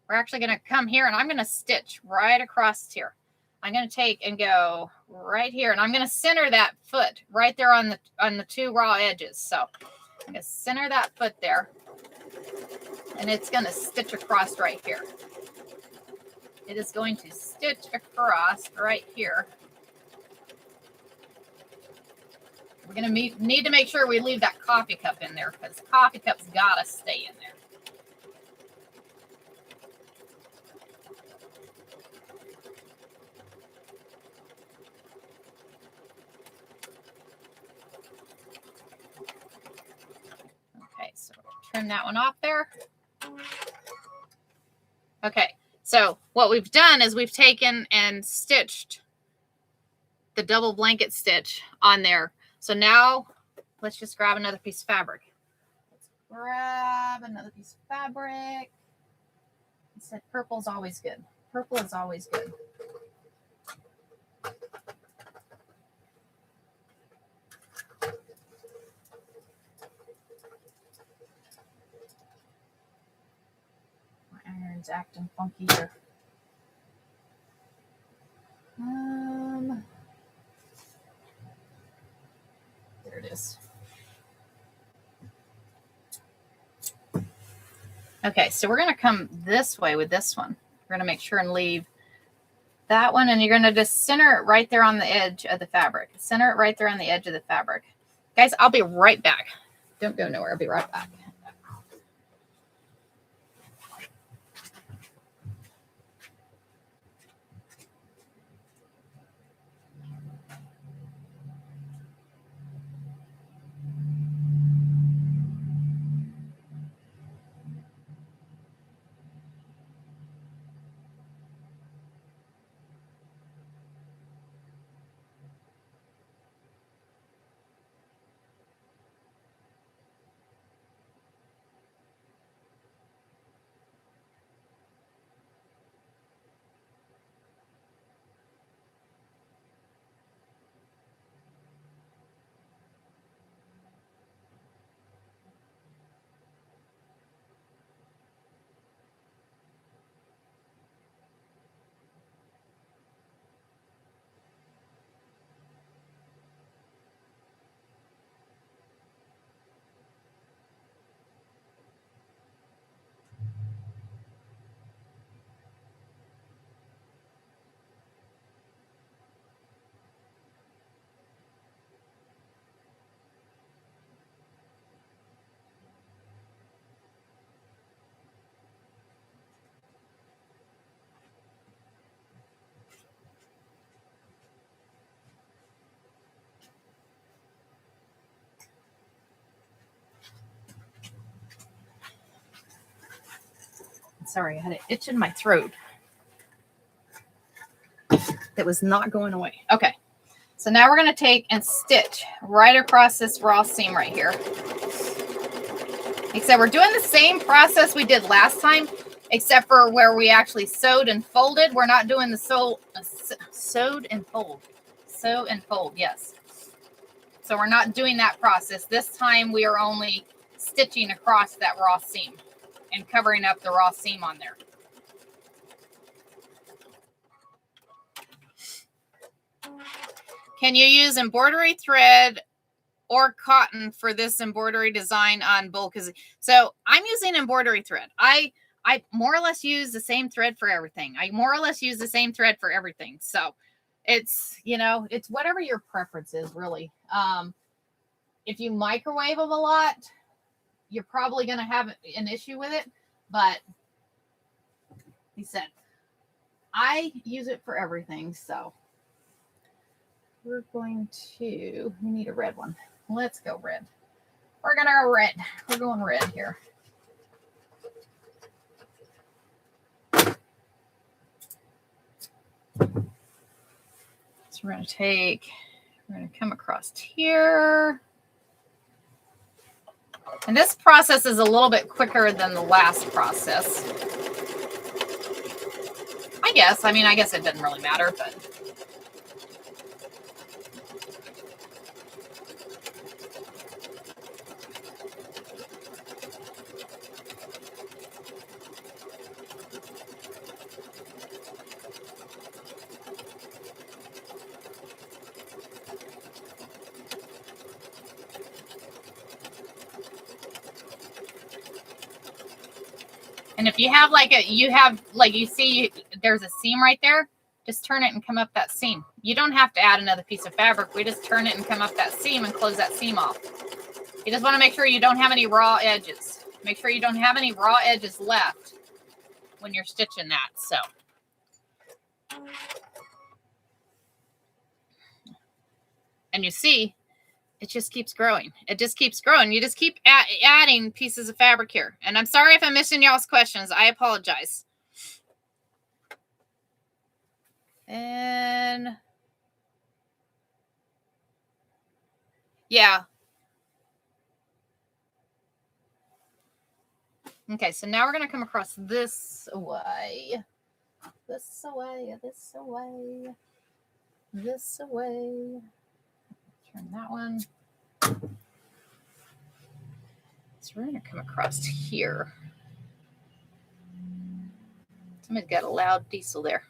We're actually gonna come here and I'm gonna stitch right across here. I'm going to take and go right here, and I'm going to center that foot right there on the 2 raw edges. So I'm going to center that foot there, and it's going to stitch across right here. It is going to stitch across right here. We're going to need to make sure we leave that coffee cup in there because coffee cup's got to stay in there. So trim that one off there. Okay, so what we've done is we've taken and stitched the double blanket stitch on there. So now let's just grab another piece of fabric. Let's grab another piece of fabric. I said purple's always good. Purple is always good. Iron's acting funky here. There it is. Okay, so we're going to come this way with this one. We're going to make sure and leave that one, and you're going to just center it right there on the edge of the fabric. Center it right there on the edge of the fabric. Guys, I'll be right back. Don't go nowhere. I'll be right back. Sorry, I had an itch in my throat that was not going away. Okay, so now we're going to take and stitch right across this raw seam right here. Except we're doing the same process we did last time, except for where we actually sewed and folded. We're not doing the sewed and fold. Sew and fold, yes. So we're not doing that process. This time we are only stitching across that raw seam and covering up the raw seam on there. Can you use embroidery thread or cotton for this embroidery design on Koozies? So I'm using embroidery thread. I more or less use the same thread for everything. So it's, you know, it's whatever your preference is, really. If you microwave them a lot, you're probably going to have an issue with it. But he said, I use it for everything. So we're going to, we need a red one. Let's go red. We're going to go red. We're going red here. So we're going to come across here. And this process is a little bit quicker than the last process. I guess it doesn't really matter, but. And if you have you see there's a seam right there, just turn it and come up that seam. You don't have to add another piece of fabric. We just turn it and come up that seam and close that seam off. You just want to make sure you don't have any raw edges. Make sure you don't have any raw edges left when you're stitching that. So. And you see, it just keeps growing. It just keeps growing. You just keep adding pieces of fabric here. And I'm sorry if I'm missing y'all's questions. I apologize. And yeah. Okay, so now we're going to come across this way. This away, this away, this away. Turn that one. So we're going to come across here. Somebody's got a loud diesel there.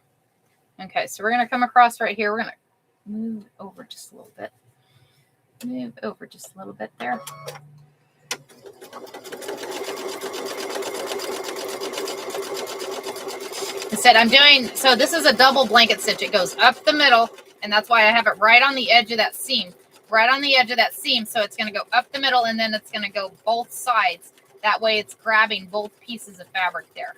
Okay, so we're going to come across right here. We're going to move over just a little bit. Move over just a little bit there. Instead, I'm doing, so this is a double blanket stitch. It goes up the middle, and that's why I have it right on the edge of that seam. Right on the edge of that seam, so it's going to go up the middle, and then it's going to go both sides. That way it's grabbing both pieces of fabric there.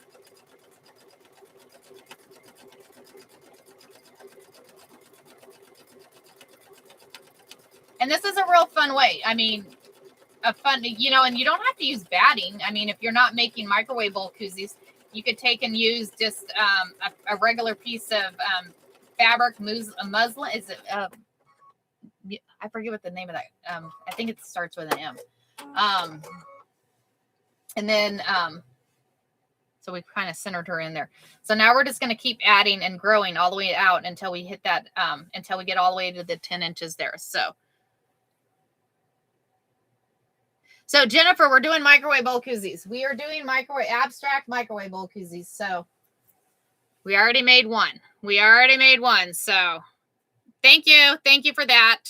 And this is a real fun way. I mean, a fun, you know, and you don't have to use batting. I mean, if you're not making microwave bowl koozies, you could take and use just a regular piece of fabric, a muslin. Is it, I forget what the name of that. I think it starts with an M. And then, so we've kind of centered her in there. So now we're just going to keep adding and growing all the way out until we hit that, until we get all the way to the 10 inches there. So Jennifer, we're doing microwave bowl koozies. We are doing abstract microwave bowl koozies. So we already made one. So thank you. Thank you for that.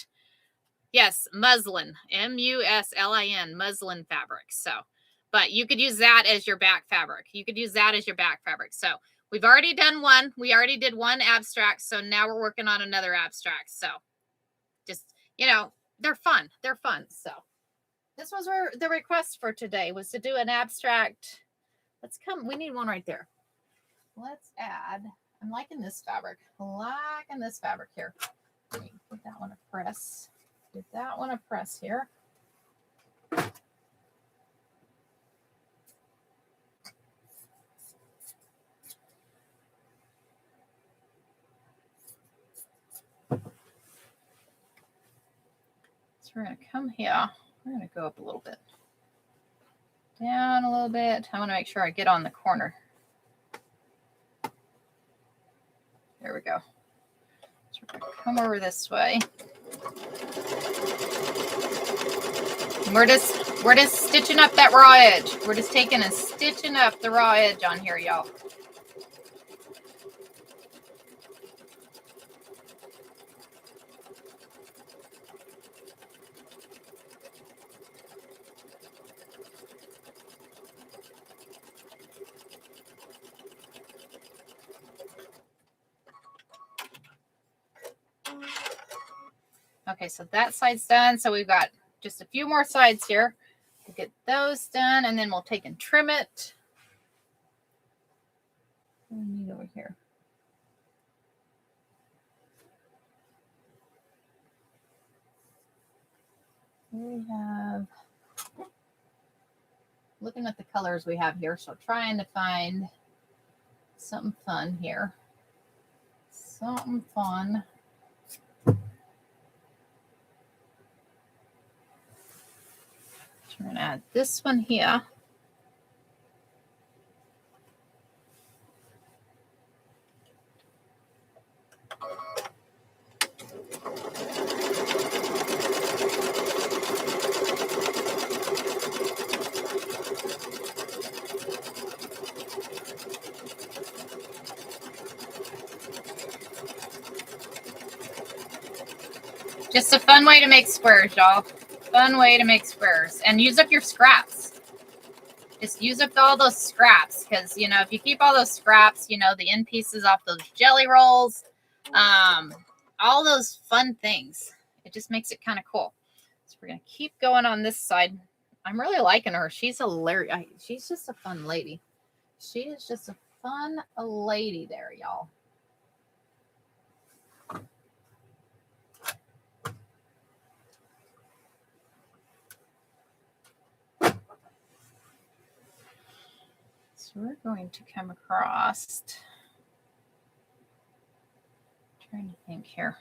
Yes, muslin, M-U-S-L-I-N, muslin fabric. So, but you could use that as your back fabric. So we've already done one. We already did one abstract. So now we're working on another abstract. So just, you know, they're fun. So this was the request for today, was to do an abstract. We need one right there. Let's add, I'm liking this fabric. Here. Let me put that one a press. Get that one a press here. So we're going to come here. We're going to go up a little bit. Down a little bit. I want to make sure I get on the corner. There we go. So we're going to come over this way. And we're just stitching up that raw edge. We're just taking and stitching up the raw edge on here, y'all. Okay, so that side's done. So we've got just a few more sides here. We'll get those done, and then we'll take and trim it. What do we need over here? We have, looking at the colors we have here, so trying to find something fun here. Something fun. We're going to add this one here. Just a fun way to make squares, y'all. Fun way to make squares. And use up your scraps. Just use up all those scraps, because, you know, if you keep all those scraps, you know, the end pieces off those jelly rolls, all those fun things, it just makes it kind of cool. So we're going to keep going on this side. I'm really liking her. She's hilarious. She's just a fun lady. She is just a fun lady there, y'all. So we're going to come across, trying to think here.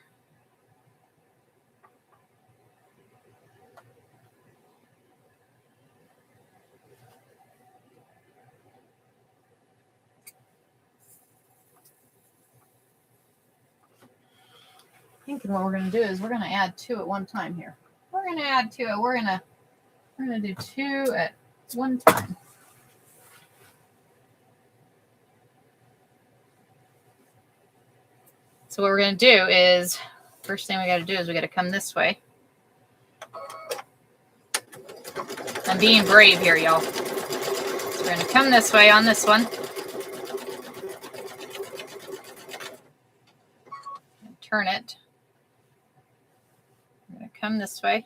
I think what we're going to do is we're going to add two at one time here. We're going to add two. We're going to do two at one time. So what we're going to do is, first thing we got to do is we got to come this way. I'm being brave here, y'all. So we're going to come this way on this one. Turn it. I'm going to come this way.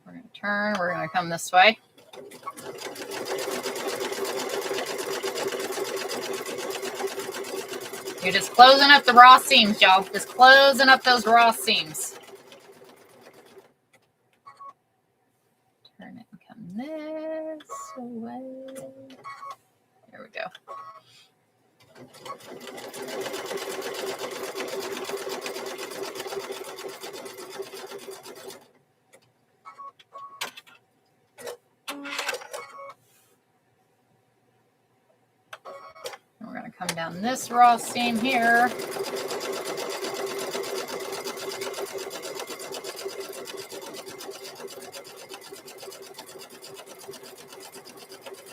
We're going to turn. We're going to come this way. You're just closing up the raw seams, y'all. Just closing up those raw seams. Turn it and come this way. There we go. And we're going to come down this raw seam here.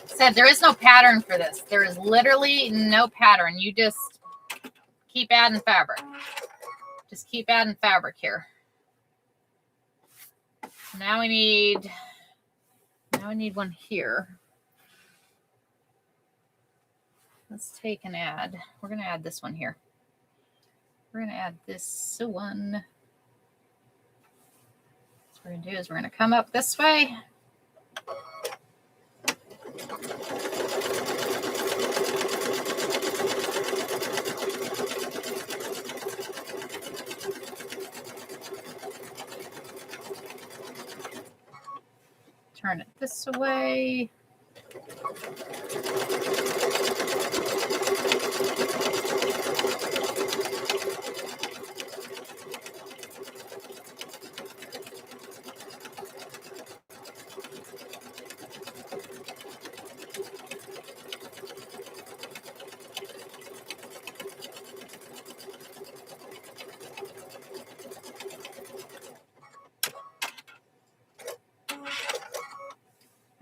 Said there is no pattern for this. There is literally no pattern. You just keep adding fabric. Just keep adding fabric here. Now we need one here. Let's take and add. We're going to add this one here. We're going to add this one. What we're going to do is we're going to come up this way. Turn it this way.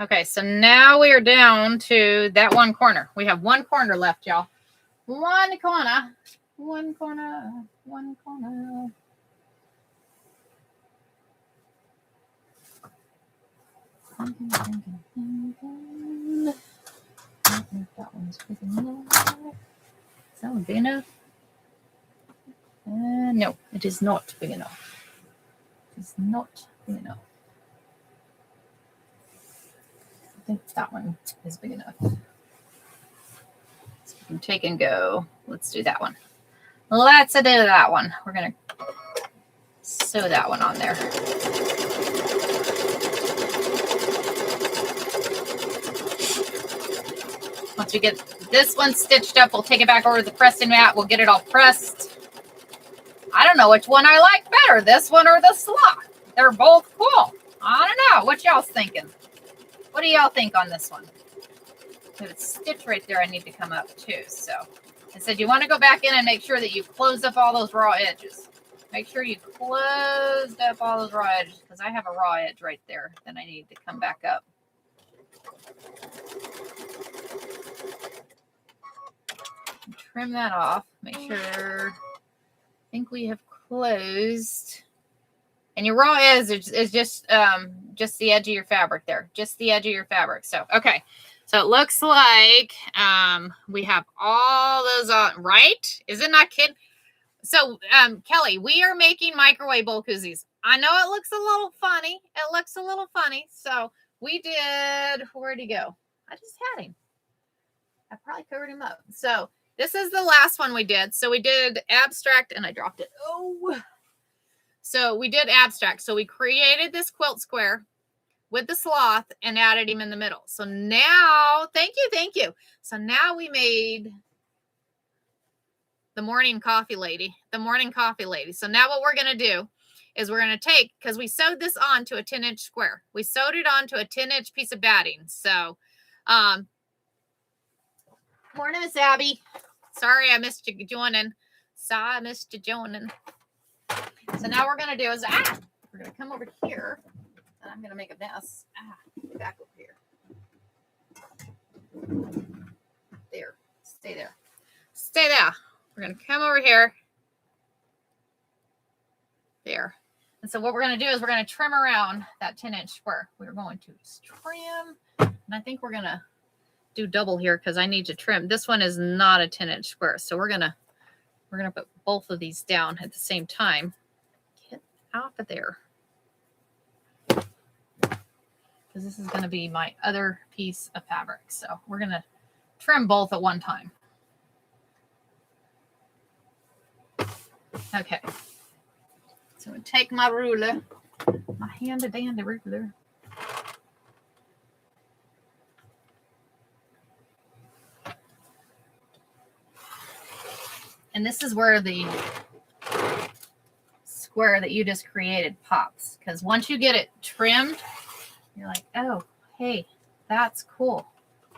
Okay, so now we are down to that one corner. We have one corner left, y'all. One corner. One corner. One corner. I think that one's big enough. Is that one big enough? No, it is not big enough. It is not big enough. I think that one is big enough. So we can take and go. Let's do that one. Let's do that one. We're going to sew that one on there. Once we get this one stitched up, we'll take it back over to the pressing mat. We'll get it all pressed. I don't know which one I like better, this one or the sloth. They're both cool. I don't know. What y'all's thinking? What do y'all think on this one? There's a stitch right there I need to come up too. So I said you want to go back in and make sure that you close up all those raw edges. Make sure you closed up all those raw edges because I have a raw edge right there that I need to come back up. Trim that off. Make sure. I think we have closed. And your raw edge is just the edge of your fabric there. Just the edge of your fabric. So, okay. So it looks like we have all those on, right? Is it not kidding? So, Kelly, we are making microwave bowl koozies. I know it looks a little funny. It looks a little funny. So we did, where'd he go? I just had him. I probably covered him up. So this is the last one we did. So we did abstract and I dropped it. Oh, so we did abstract. So we created this quilt square with the sloth and added him in the middle. So now, thank you. So now we made the morning coffee lady, So now what we're going to do is we're going to take, because we sewed this on to a 10-inch square. We sewed it onto a 10-inch piece of batting. So, morning, Miss Abby. Sorry I missed you joining. Sorry, Mr. Jonan. So now we're going to do is, we're going to come over here, and I'm going to make a mess. Back over here. There. Stay there. Stay there. We're going to come over here. There. And so what we're going to do is we're going to trim around that 10-inch square. We're going to trim, and I think we're going to do double here because I need to trim. This one is not a 10-inch square, so we're gonna put both of these down at the same time. Get out of there, because this is going to be my other piece of fabric. So we're going to trim both at one time. Okay. So I'm going to take my ruler, my handy-dandy ruler. And this is where the square that you just created pops. Because once you get it trimmed, you're like, oh, hey, that's cool.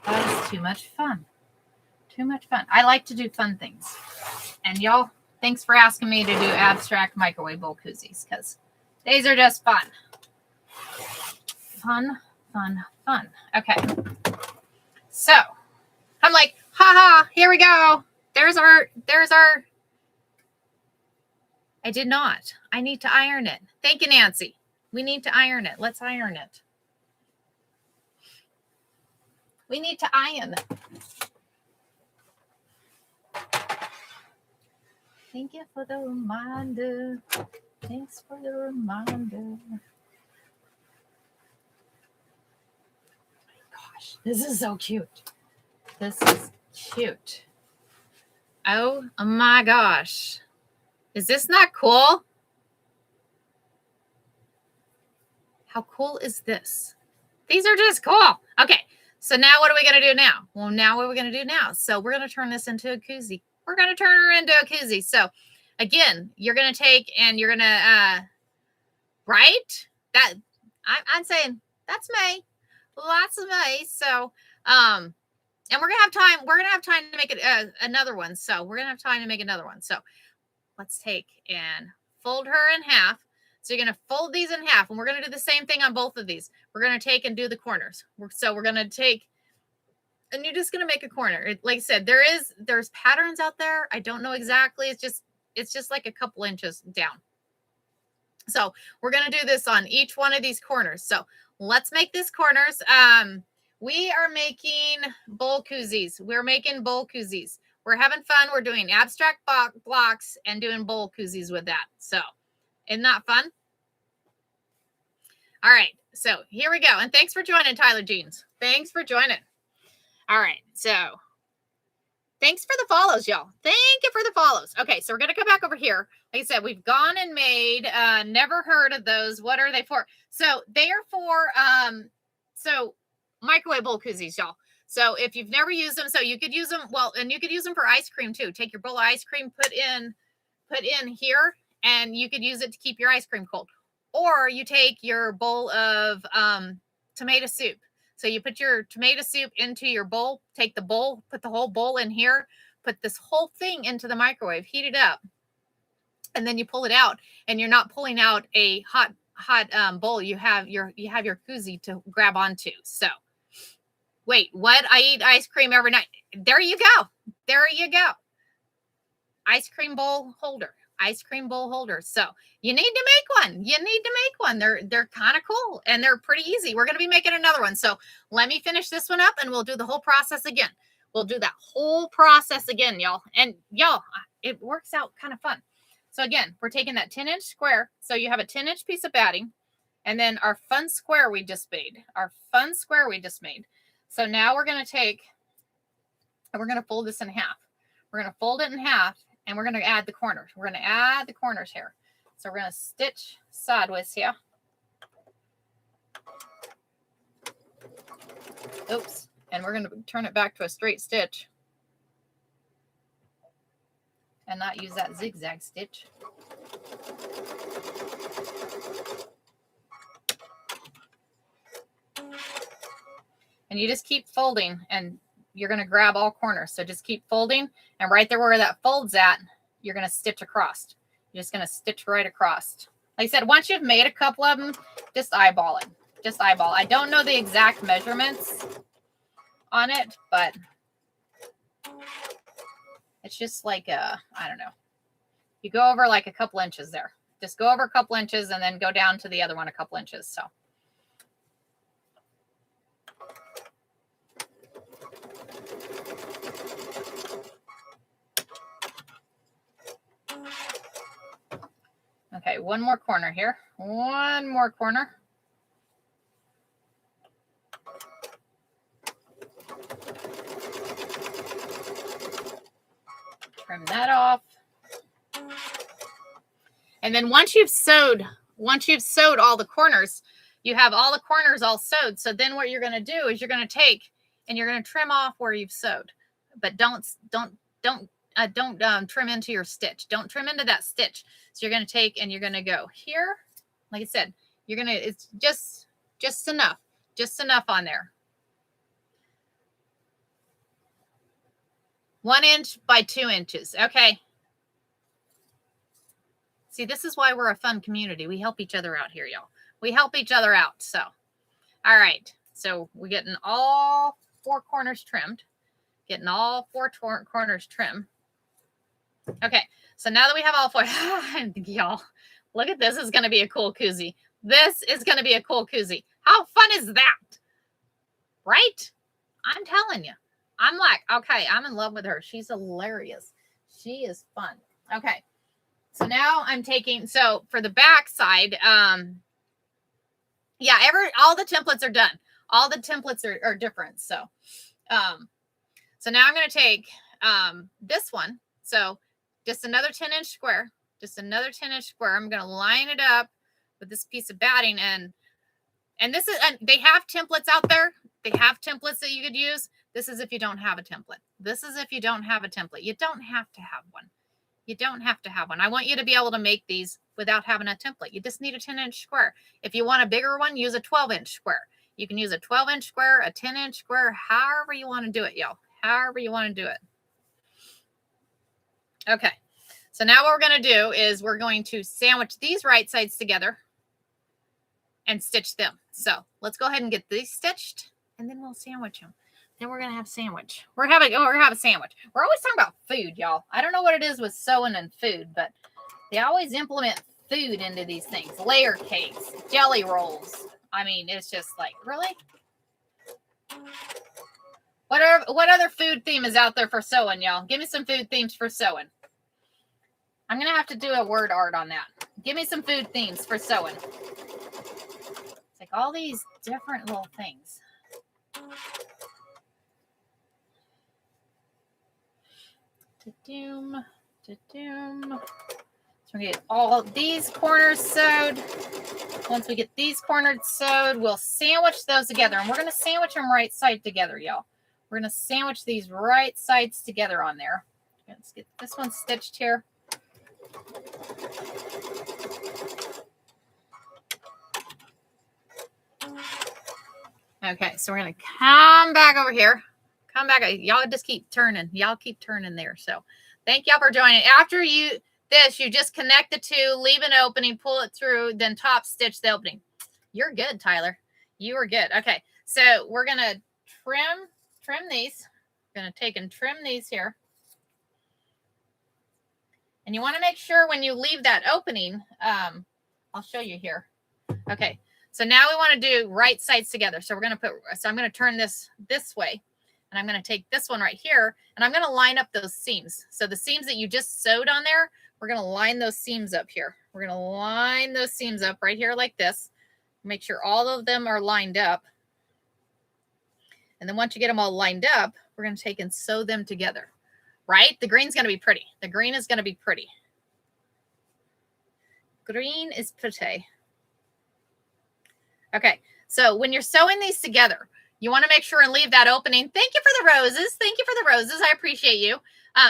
That is too much fun. Too much fun. I like to do fun things. And y'all, thanks for asking me to do abstract microwave bowl koozies, because these are just fun. Fun, fun, fun. Okay. So I'm like, haha, here we go. There's our, I did not. I need to iron it. Thank you, Nancy. We need to iron it. Let's iron it. We need to iron. Thank you for the reminder. Thanks for the reminder. Gosh, this is so cute. This is cute. Oh my gosh. Is this not cool? How cool is this? These are just cool. Okay. So now what are we going to do now? Well, now what are we going to do now? So we're going to turn this into a koozie. We're going to turn her into a koozie. So again, you're going to take and you're going to, right? That I'm saying that's May. Lots of May. So, and we're going to have time. We're going to have time to make it another one. So we're going to have time to make another one. So let's take and fold her in half. So you're going to fold these in half, and we're going to do the same thing on both of these. We're going to take and do the corners. So we're going to take, and you're just going to make a corner. Like I said, there's patterns out there. I don't know exactly. It's just like a couple inches down. So we're going to do this on each one of these corners. So let's make this corners. We are making bowl koozies. We're making bowl koozies. We're having fun. We're doing abstract blocks and doing bowl koozies with that. So isn't that fun? All right. So here we go. And thanks for joining, Tyler Jeans. Thanks for joining. All right. So thanks for the follows, y'all. Thank you for the follows. Okay. So we're going to come back over here. Like I said, we've gone and made, never heard of those. What are they for? So they are for, so microwave bowl koozies, y'all. So if you've never used them, so you could use them, well, and you could use them for ice cream too. Take your bowl of ice cream, put in here, and you could use it to keep your ice cream cold. Or you take your bowl of tomato soup. So you put your tomato soup into your bowl, take the bowl, put the whole bowl in here, put this whole thing into the microwave, heat it up, and then you pull it out, and you're not pulling out a hot bowl. You have your koozie to grab onto. So wait, what? I eat ice cream every night. There you go. There you go. Ice cream bowl holder. Ice cream bowl holder. So you need to make one. You need to make one. They're kind of cool and they're pretty easy. We're going to be making another one. So let me finish this one up and we'll do the whole process again. We'll do that whole process again, y'all. And y'all, it works out kind of fun. So again, we're taking that 10-inch square. So you have a 10-inch piece of batting and then our fun square we just made. So now we're going to take, and we're going to fold this in half. We're going to fold it in half, and we're going to add the corners. We're going to add the corners here. So we're going to stitch sideways here. Oops. And we're going to turn it back to a straight stitch. And not use that zigzag stitch. And you just keep folding and you're going to grab all corners. So just keep folding. And right there where that folds at, you're going to stitch across. You're just going to stitch right across. Like I said, once you've made a couple of them, just eyeball it. Just eyeball. I don't know the exact measurements on it, but it's just like I don't know. You go over like a couple inches there. Just go over a couple inches and then go down to the other one a couple inches. So. Okay, one more corner here. One more corner. Trim that off. And then once you've sewed all the corners, you have all the corners all sewed. So then what you're going to do is you're going to take and you're going to trim off where you've sewed. But don't trim into your stitch. Don't trim into that stitch. So you're going to take and you're going to go here. Like I said, you're going to, it's just enough on there. 1 inch by 2 inches. Okay. See, this is why we're a fun community. We help each other out here, y'all. We help each other out. So, all right. So we're getting all 4 corners trimmed. Getting all 4 corners trimmed. Okay. So now that we have all 4, y'all, look at this. This is going to be a cool koozie. This is going to be a cool koozie. How fun is that? Right? I'm telling you. I'm like, okay, I'm in love with her. She's hilarious. She is fun. Okay. So now I'm taking, so for the back side, yeah, all the templates are done. All the templates are different. So, so now I'm going to take this one. So just another 10-inch square, I'm going to line it up with this piece of batting. And this is, and they have templates out there. They have templates that you could use. This is if you don't have a template. This is if you don't have a template. You don't have to have one. You don't have to have one. I want you to be able to make these without having a template. You just need a 10-inch square. If you want a bigger one, use a 12-inch square. You can use a 12-inch square, a 10-inch square, however you want to do it, y'all. However you want to do it. Okay. So now what we're going to do is we're going to sandwich these right sides together and stitch them. So let's go ahead and get these stitched, and then we'll sandwich them. Then we're going to have sandwich. We're going to have a sandwich. We're always talking about food, y'all. I don't know what it is with sewing and food, but they always implement food into these things. Layer cakes, jelly rolls. I mean, it's just like, really? What other food theme is out there for sewing, y'all? Give me some food themes for sewing. I'm going to have to do a word art on that. Give me some food themes for sewing. It's like all these different little things. So we get all these corners sewed. Once we get these corners sewed, we'll sandwich those together. And we're going to sandwich them right side together, y'all. We're going to sandwich these right sides together on there. Let's get this one stitched here. Okay, so we're going to come back over here. Come back. Y'all just keep turning. Y'all keep turning there. So thank y'all for joining. After you just connect the two, leave an opening, pull it through, then top stitch the opening. You're good, Tyler. You are good. Okay. So we're going to trim these. We're going to take and trim these here. And you want to make sure when you leave that opening, I'll show you here. Okay. So now we want to do right sides together. So I'm going to turn this way. And I'm going to take this one right here, and I'm going to line up those seams. So the seams that you just sewed on there, we're going to line those seams up here. We're going to line those seams up right here like this. Make sure all of them are lined up. And then once you get them all lined up, we're going to take and sew them together, right? The green's going to be pretty. The green is going to be pretty. Green is pretty. Okay, so when you're sewing these together, you want to make sure and leave that opening. Thank you for the roses. Thank you for the roses. I appreciate you.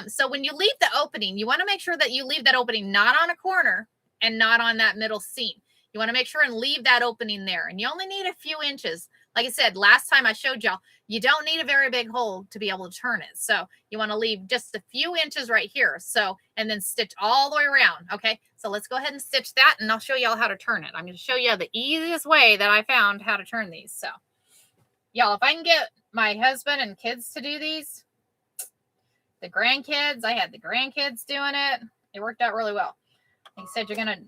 So when you leave the opening, you want to make sure that you leave that opening not on a corner and not on that middle seam. You want to make sure and leave that opening there. And you only need a few inches. like I said, last time I showed y'all, you don't need a very big hole to be able to turn it. So you want to leave just a few inches right here. So, and then stitch all the way around. Okay. So let's go ahead and stitch that and I'll show y'all how to turn it. I'm going to show you the easiest way that I found how to turn these. So y'all, if I can get my husband and kids to do these, the grandkids, I had the grandkids doing it. It worked out really well. Like I said, you're going to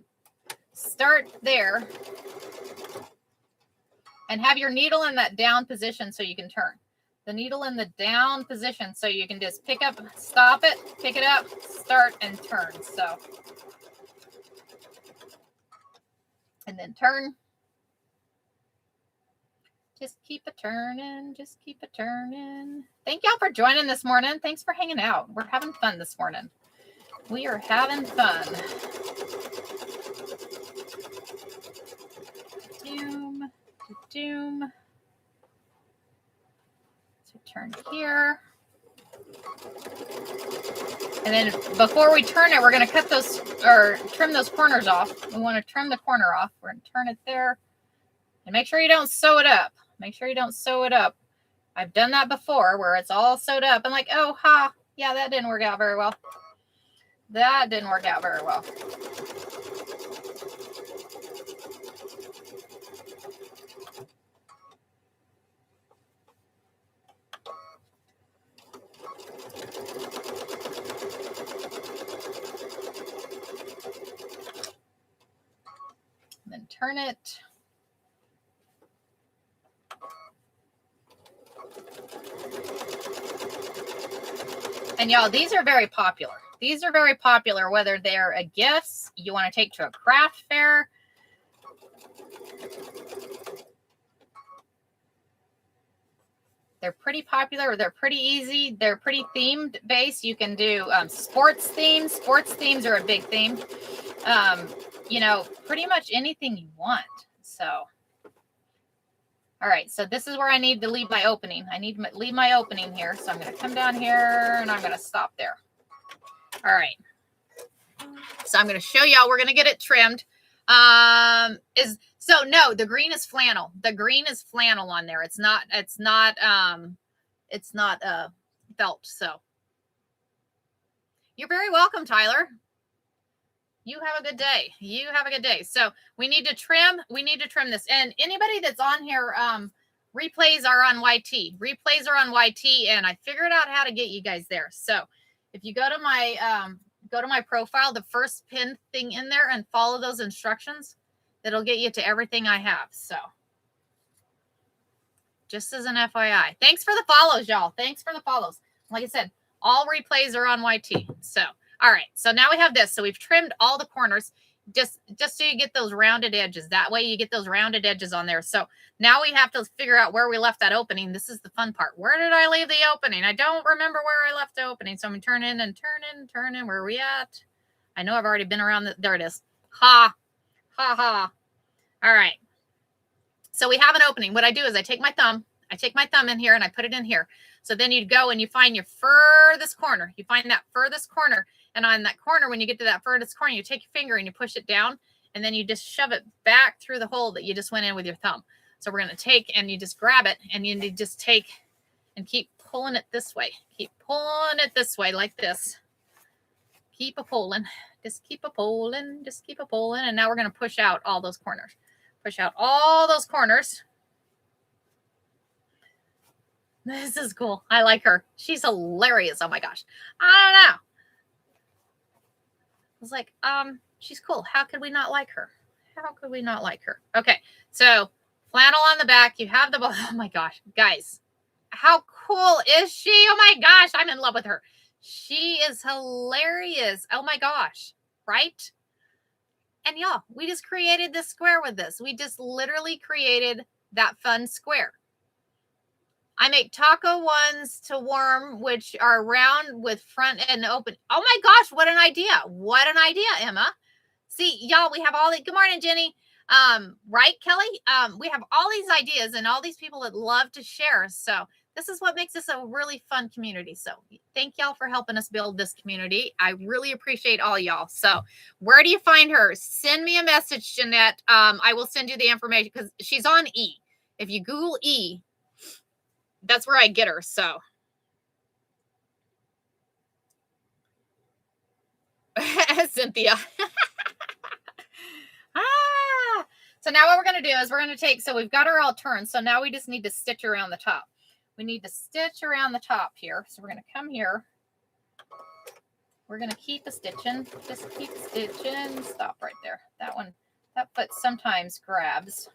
start there and have your needle in that down position so you can turn. The needle in the down position so you can just pick up, stop it, pick it up, start, and turn. So, and then turn. Just keep it turning, just keep it turning. Thank y'all for joining this morning. Thanks for hanging out. We're having fun this morning. We are having fun. Doom, doom. So turn here. And then before we turn it, we're going to cut those or trim those corners off. We want to trim the corner off. We're going to turn it there. And make sure you don't sew it up. Make sure you don't sew it up. I've done that before where it's all sewed up. I'm like, oh, ha. Yeah, that didn't work out very well. That didn't work out very well. And then turn it. And y'all, these are very popular. These are very popular, whether they're a gifts you want to take to a craft fair. They're pretty popular. They're pretty easy. They're pretty themed based. You can do sports themes. Sports themes are a big theme. You know, pretty much anything you want. So, all right. So this is where I need to leave my opening. I need to leave my opening here. So I'm going to come down here and I'm going to stop there. All right. So I'm going to show y'all. We're going to get it trimmed. So no, the green is flannel. The green is flannel on there. It's not felt. So you're very welcome, Tyler. You have a good day. You have a good day. So we need to trim this. And anybody that's on here, replays are on YT. Replays are on YT, and I figured out how to get you guys there. So if you go to my profile, the first pin thing in there, and follow those instructions, that'll get you to everything I have. So just as an FYI. Thanks for the follows, y'all. Thanks for the follows. Like I said, all replays are on YT. So all right, so now we have this. So we've trimmed all the corners just so you get those rounded edges. That way you get those rounded edges on there. So now we have to figure out where we left that opening. This is the fun part. Where did I leave the opening? I don't remember where I left the opening. So I'm turning and turning. Where are we at? I know I've already been around. There it is. Ha, ha, ha. All right. So we have an opening. What I do is I take my thumb in here and I put it in here. So then you'd go and you find your furthest corner. You find that furthest corner. And on that corner, when you get to that furthest corner, you take your finger and you push it down. And then you just shove it back through the hole that you just went in with your thumb. So we're going to take and you just grab it and you just take and keep pulling it this way. Keep pulling it this way like this. Keep a pulling. Just keep a pulling. Just keep a pulling. And now we're going to push out all those corners. Push out all those corners. This is cool. I like her. She's hilarious. Oh my gosh. I don't know. I was like, she's cool. How could we not like her? How could we not like her? Okay. So flannel on the back. You have the, oh my gosh, guys, how cool is she? Oh my gosh. I'm in love with her. She is hilarious. Oh my gosh. Right? And y'all, we just created this square with this. We just literally created that fun square. I make taco ones to warm, which are round with front and open. Oh my gosh, what an idea. What an idea, Emma. See, y'all, we have all the, good morning, Jenny. Right, Kelly? We have all these ideas and all these people that love to share. So this is what makes this a really fun community. So thank y'all for helping us build this community. I really appreciate all y'all. So where do you find her? Send me a message, Jeanette. I will send you the information because she's on E. If you Google E, that's where I get her. So Cynthia. So now what we're going to do is we're going to take, so we've got her all turned. So now we just need to stitch around the top. We need to stitch around the top here. So we're going to come here. We're going to keep a stitching. Just keep stitching. Stop right there. That one, that foot sometimes grabs.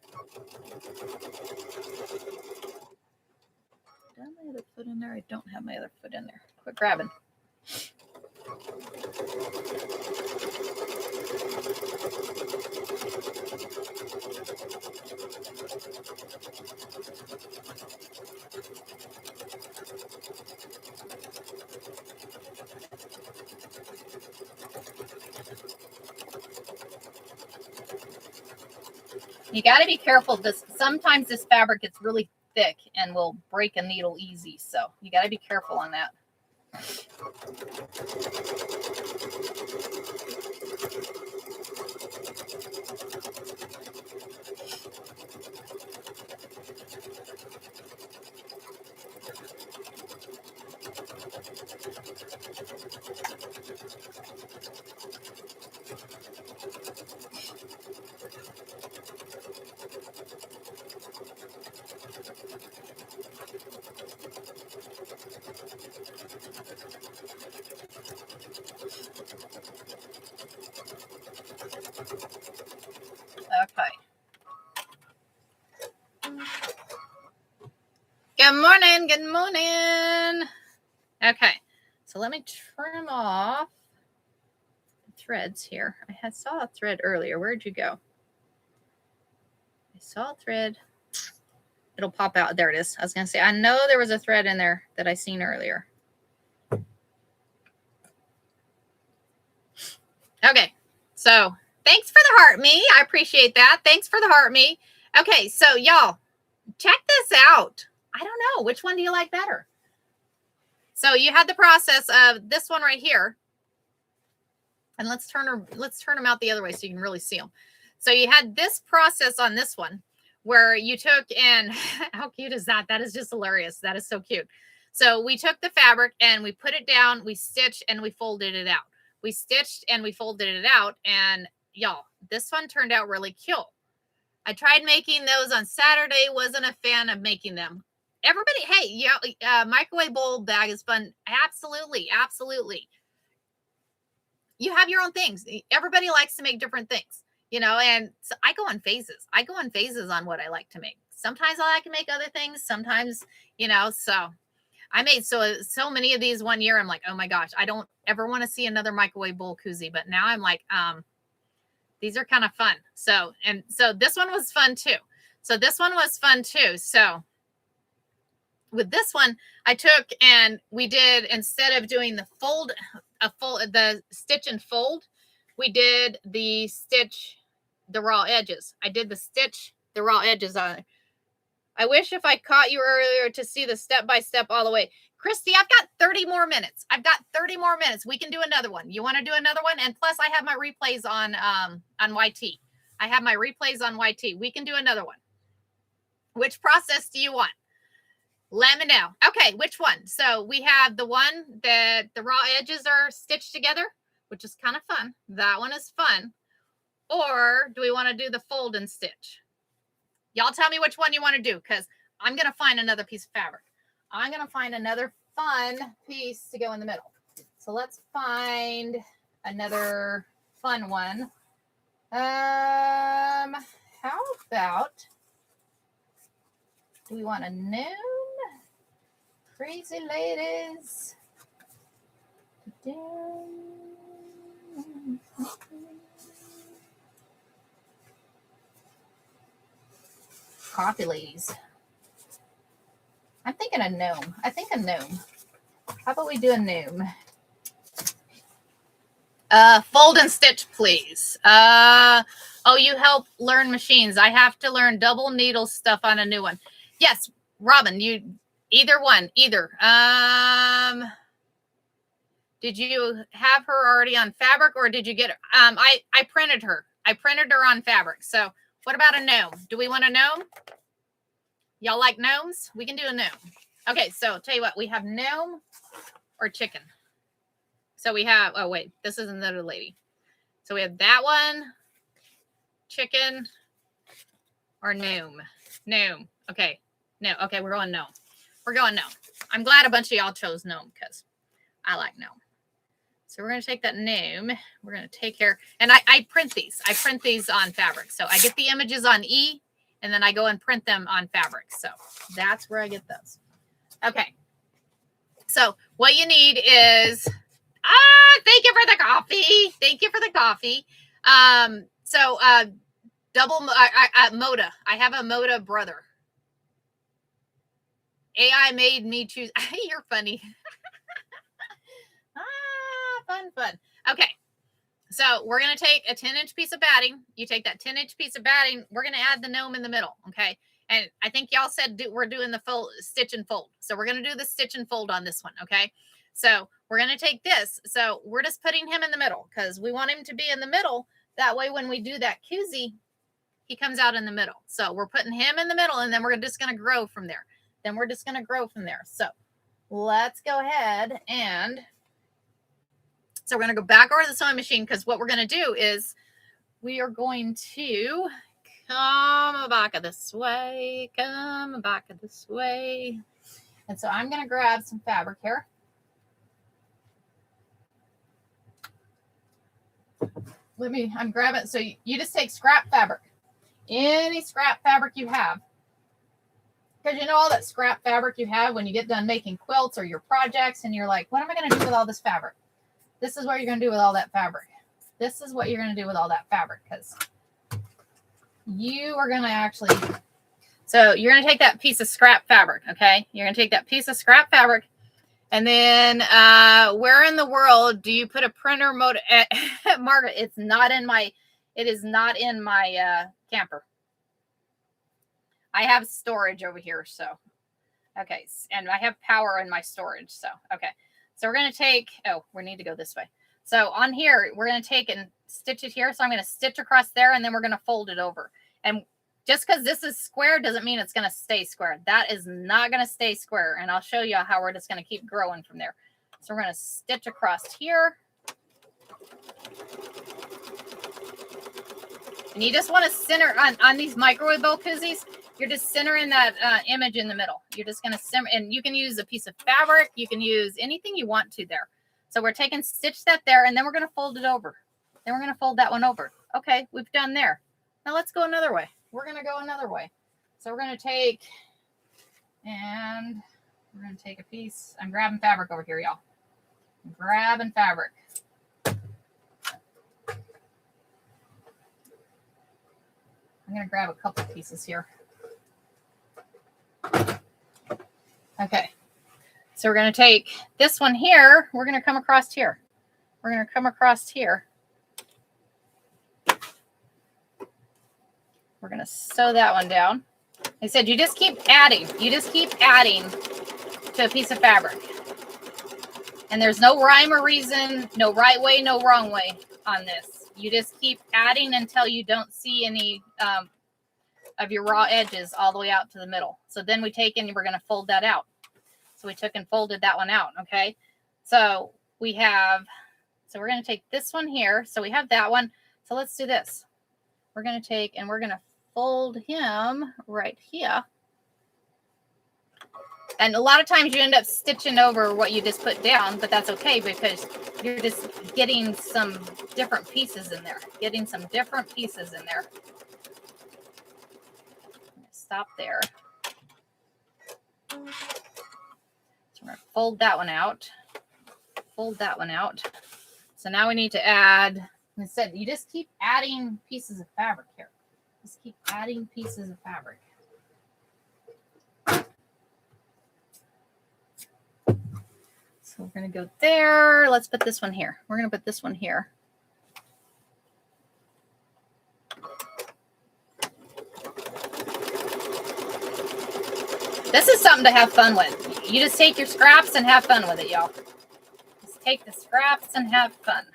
Do I have my other foot in there? I don't have my other foot in there. Quit grabbing. You got to be careful. Sometimes this fabric gets really thick and will break a needle easy. So you got to be careful on that. Okay. Good morning. Good morning. Okay. So let me trim off the threads here. I saw a thread earlier. Where'd you go? I saw a thread. It'll pop out. There it is. I was going to say, I know there was a thread in there that I seen earlier. Okay. So thanks for the heart me. I appreciate that. Thanks for the heart me. Okay. So y'all check this out. I don't know. Which one do you like better? So you had the process of this one right here. And let's turn them out the other way so you can really see them. So you had this process on this one where you took, and how cute is that? That is just hilarious. That is so cute. So we took the fabric and we put it down, we stitched and we folded it out. We stitched and we folded it out. And y'all, this one turned out really cute. I tried making those on Saturday. Wasn't a fan of making them. Everybody, hey, yeah, microwave bowl bag is fun. Absolutely, absolutely. You have your own things. Everybody likes to make different things, you know, and so I go on phases. I go on phases on what I like to make. Sometimes I like to make other things. Sometimes, you know, so I made so many of these one year. I'm like, oh my gosh, I don't ever want to see another microwave bowl koozie. But now I'm like, these are kind of fun. So this one was fun too. So with this one, I took and we did, instead of doing the the stitch and fold, we did the raw edges. I did the raw edges on it. I wish if I caught you earlier to see the step-by-step all the way. Christy, I've got 30 more minutes. We can do another one. You want to do another one? And plus I have my replays on YT. We can do another one. Which process do you want? Let me know. Okay, which one? So we have the one that the raw edges are stitched together, which is kind of fun. That one is fun. Or do we want to do the fold and stitch? Y'all tell me which one you want to do, because I'm going to find another piece of fabric. I'm going to find another fun piece to go in the middle. So let's find another fun one. How about, do we want a noon? Crazy ladies. Coffee ladies. I'm thinking a gnome. How about we do a gnome? Fold and stitch, please. Oh, you help learn machines. I have to learn double needle stuff on a new one. Yes, Robin, either one. Did you have her already on fabric, or did you get her? I printed her. I printed her on fabric. So what about a gnome? Do we want a gnome? Y'all like gnomes? We can do a gnome. Okay, so tell you what, we have gnome or chicken. So we have, oh wait, this is another lady. So we have that one, chicken, or gnome. Gnome. Okay. No. Okay, we're going gnome. We're going gnome. I'm glad a bunch of y'all chose gnome because I like gnome. So we're going to take that gnome. We're going to take care. And I print these. I print these on fabric. So I get the images on E, and then I go and print them on fabric. So that's where I get those. Okay. So what you need is, thank you for the coffee. Thank you for the coffee. Double Moda. I have a Moda brother. AI made me choose. You're funny. Fun. Okay. So we're going to take a 10-inch piece of batting. You take that 10-inch piece of batting. We're going to add the gnome in the middle. Okay. And I think y'all said we're doing the full stitch and fold. So we're going to do the stitch and fold on this one. Okay. So we're going to take this. So we're just putting him in the middle because we want him to be in the middle. That way, when we do that koozie, he comes out in the middle. So we're putting him in the middle, and then we're just going to grow from there. So let's go ahead and so we're going to go back over to the sewing machine because what we're going to do is we are going to come back this way. And so I'm going to grab some fabric here. I'm grabbing. So you just take scrap fabric, any scrap fabric you have. Because you know all that scrap fabric you have when you get done making quilts or your projects and you're like, what am I going to do with all this fabric? This is what you're going to do with all that fabric. This is what you're going to do with all that fabric because you are going to actually, so you're going to take that piece of scrap fabric, okay? You're going to take that piece of scrap fabric and then where in the world do you put a printer mode? Margaret, it is not in my camper. I have storage over here, so, okay. And I have power in my storage, so, okay. So we're going to take, we need to go this way. So on here, we're going to take and stitch it here. So I'm going to stitch across there, and then we're going to fold it over. And just because this is square doesn't mean it's going to stay square. That is not going to stay square. And I'll show you how we're just going to keep growing from there. So we're going to stitch across here. And you just want to center on these microwave bowl koozies. You're just centering that image in the middle. You're just going to center, and you can use a piece of fabric. You can use anything you want to there. So we're taking stitch that there, and then we're going to fold it over. Then we're going to fold that one over. Okay, we've done there. Now let's go another way. We're going to go another way. So we're going to take, and we're going to take a piece. I'm grabbing fabric over here, y'all. I'm grabbing fabric. I'm going to grab a couple pieces here. Okay, so we're going to take this one here. We're going to come across here. We're going to come across here. We're going to sew that one down. I said you just keep adding. You just keep adding to a piece of fabric. And there's no rhyme or reason, no right way, no wrong way on this. You just keep adding until you don't see any of your raw edges all the way out to the middle. So then we take and we're going to fold that out. So we took and folded that one out. Okay. So we're going to take this one here. So we have that one. So let's do this. We're going to take and we're going to fold him right here. And a lot of times you end up stitching over what you just put down, but that's okay because you're just getting some different pieces in there. Stop there. So we're going to fold that one out. So now we need to add, instead, you just keep adding pieces of fabric here. Just keep adding pieces of fabric. So we're going to go there. Let's put this one here. We're going to put this one here. This is something to have fun with. You just take your scraps and have fun with it, y'all. Just take the scraps and have fun.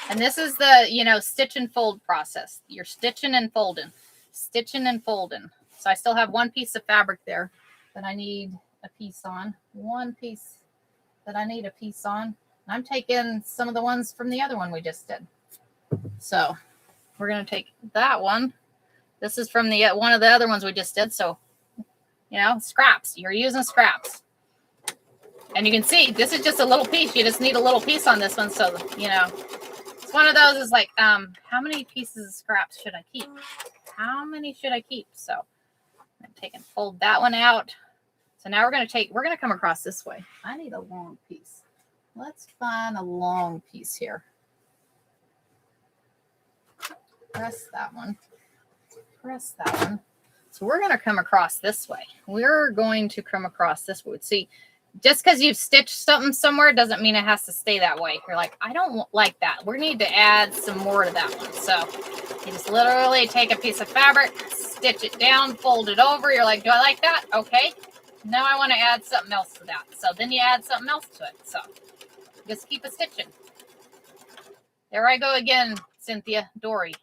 And this is the, stitch and fold process. You're stitching and folding. stitching and folding. So I still have one piece of fabric there that I need a piece on. One piece that I need a piece on. And I'm taking some of the ones from the other one we just did. So we're going to take that one. This is from the one of the other ones we just did. So, you know, scraps. You're using scraps. And you can see this is just a little piece. You just need a little piece on this one. So, you know, it's one of those is like, how many pieces of scraps should I keep? How many should I keep? So I'm going to take and fold that one out. So now we're going to come across this way. I need a long piece. Let's find a long piece here. Press that one. Press that one. So we're going to come across this way. We're going to come across this way. See, just because you've stitched something somewhere doesn't mean it has to stay that way. You're like, I don't like that. We need to add some more to that one. So you just literally take a piece of fabric, stitch it down, fold it over. You're like, do I like that? Okay. Now I want to add something else to that. So then you add something else to it. So just keep a stitching. There I go again, Cynthia, Dory.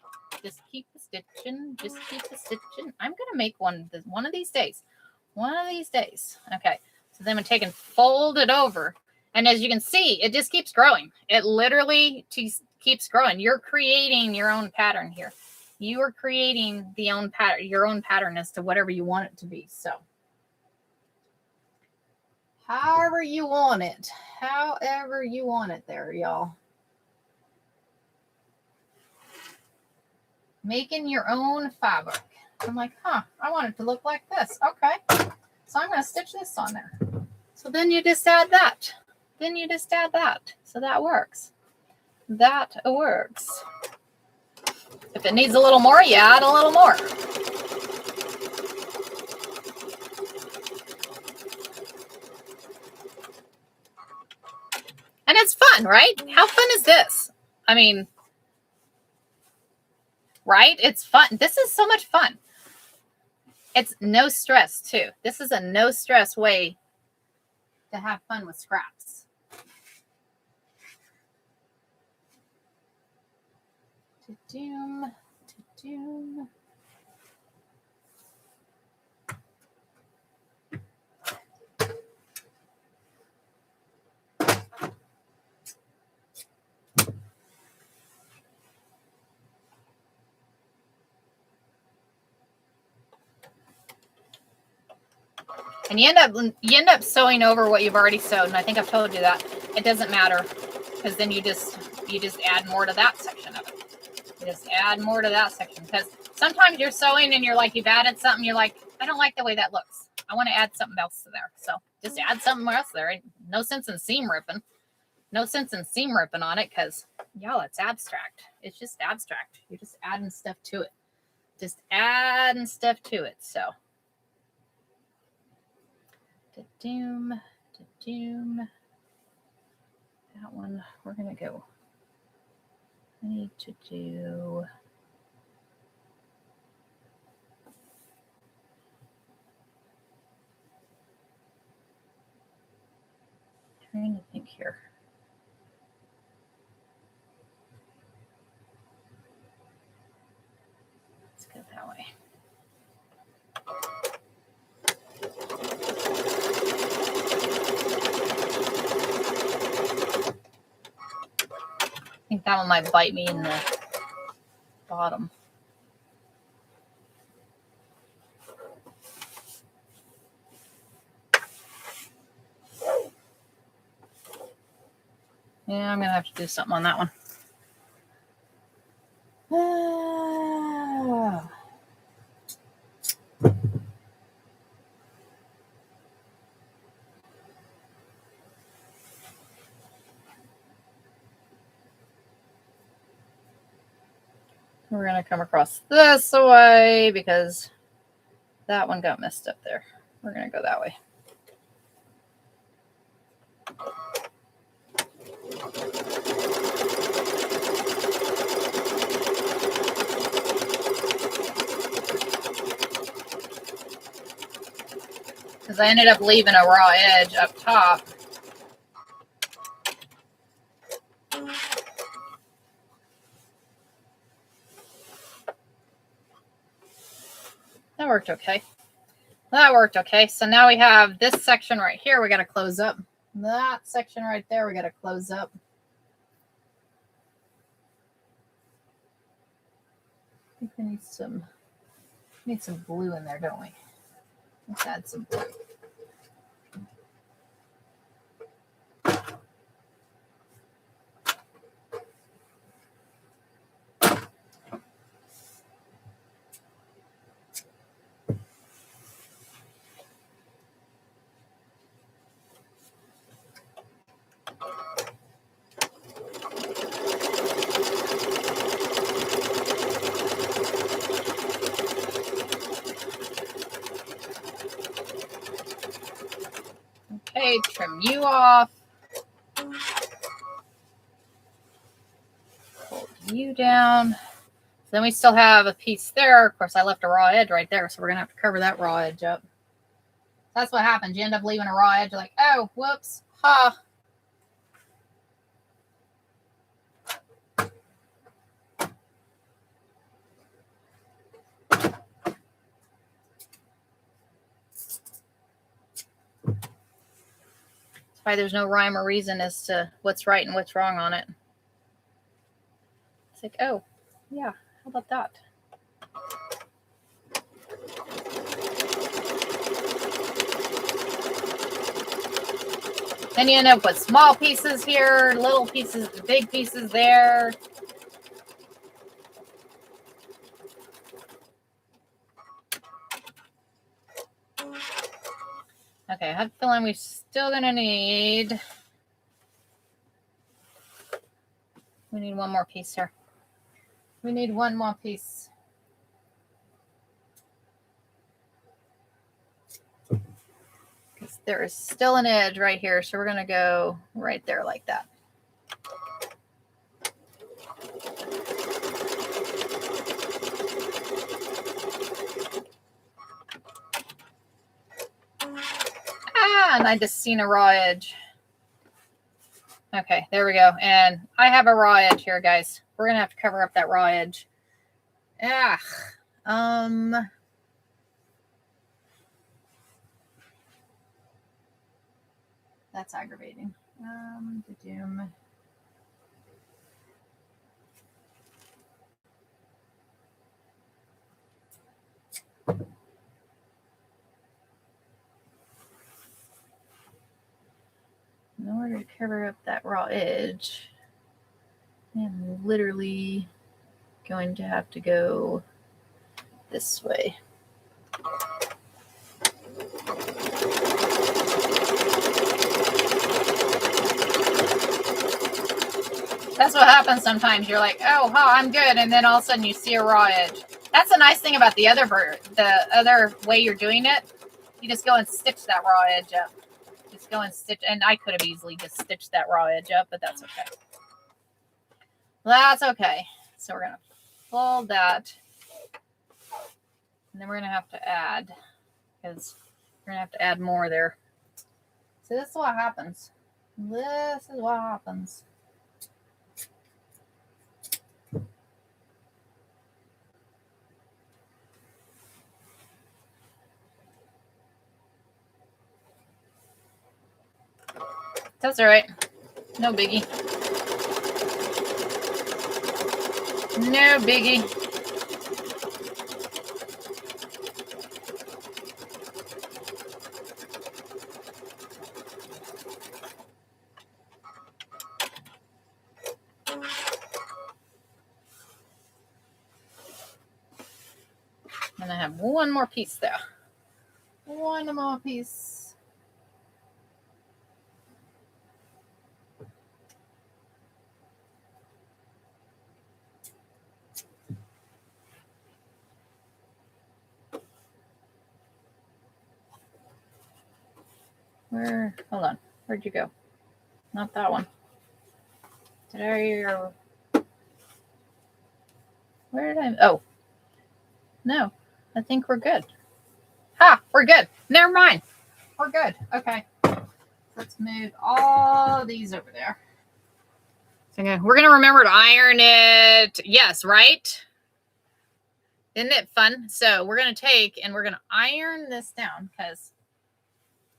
Just keep a stitching. Just keep a stitching. I'm going to make one of these days. One of these days. Okay. So then I'm going to take and fold it over. And as you can see, it just keeps growing. It literally keeps growing. You're creating your own pattern here. You are creating your own pattern as to whatever you want it to be. So however you want it. However you want it there, y'all. Making your own fabric. I'm like, I want it to look like this. Okay. So I'm going to stitch this on there. So then you just add that. Then you just add that. So that works. That works. If it needs a little more, you add a little more. And it's fun, right? How fun is this? I mean, right? It's fun. This is so much fun. It's no stress, too. This is a no stress way to have fun with scraps. Ta-doom, ta-doom. And you end up sewing over what you've already sewed. And I think I've told you that. It doesn't matter because then you just add more to that section of it. You just add more to that section because sometimes you're sewing and you're like, you've added something. You're like, I don't like the way that looks. I want to add something else to there. So just add something else there. No sense in seam ripping. No sense in seam ripping on it because, y'all, it's abstract. It's just abstract. You're just adding stuff to it. Just adding stuff to it. So. Da-doom, da-doom. That one, we're going to go. I need to do. Trying to think here. Let's go that way. I think that one might bite me in the bottom. Yeah, I'm going to have to do something on that one. We're going to come across this way because that one got messed up there. We're going to go that way. Because I ended up leaving a raw edge up top. worked okay. That worked okay. So now we have this section right here we got to close up. That section right there we got to close up. I think we need some blue in there, don't we? Let's add some blue. Okay, trim you off. Pull you down. Then we still have a piece there. Of course, I left a raw edge right there, so we're going to have to cover that raw edge up. That's what happens. You end up leaving a raw edge. You're like, oh, whoops. Ha. That's why there's no rhyme or reason as to what's right and what's wrong on it. It's like, oh, yeah, how about that? Then you end up with small pieces here, little pieces, big pieces there. Okay, I have a feeling we're still going to need... We need one more piece here. We need one more piece. Because there is still an edge right here, so we're going to go right there like that. And I just seen a raw edge. Okay, there we go. And I have a raw edge here, guys. We're going to have to cover up that raw edge. Yeah. That's aggravating. In order to cover up that raw edge, I'm literally going to have to go this way. That's what happens sometimes. You're like, oh, I'm good. And then all of a sudden you see a raw edge. That's the nice thing about the other way you're doing it. You just go and stitch that raw edge up. Just go and stitch. And I could have easily just stitched that raw edge up, but that's okay. That's okay. So we're going to fold that. And then we're going to have to add, because we're going to have to add more there. So this is what happens. This is what happens. That's all right. No biggie. No biggie. And I have one more piece there. One more piece. Hold on. Where'd you go? Not that one. Where did I? Oh. No. I think we're good. We're good. Never mind. We're good. Okay. Let's move all these over there. Okay. We're going to remember to iron it. Yes, right? Isn't it fun? So we're going to take and we're going to iron this down because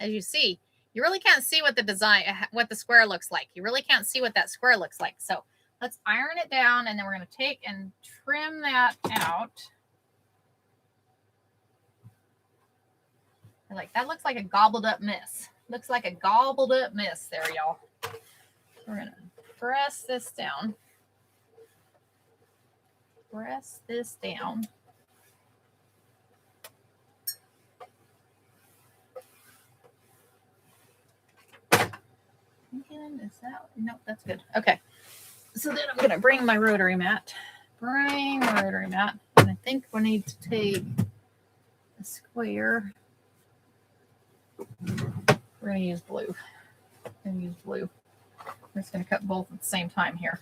as you see, you really can't see what the design, what the square looks like. You really can't see what that square looks like. So let's iron it down and then we're going to take and trim that out. Like that looks like a gobbled up mess. Looks like a gobbled up mess there, y'all. We're going to press this down. Press this down. Again, is that, nope, that's good. Okay. So then I'm going to bring my rotary mat. Bring my rotary mat. And I think we need to take a square. We're going to use blue. We're just going to cut both at the same time here.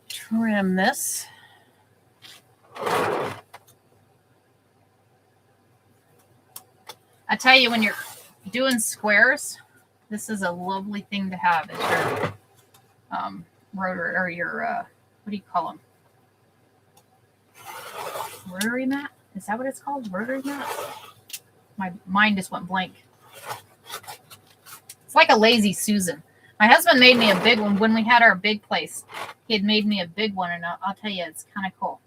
Trim this. I tell you, when you're doing squares, this is a lovely thing to have as your rotary, or your, what do you call them? Rotary mat? Is that what it's called? Rotary mat? My mind just went blank. It's like a lazy Susan. My husband made me a big one when we had our big place. He had made me a big one, and I'll tell you, it's kind of cool.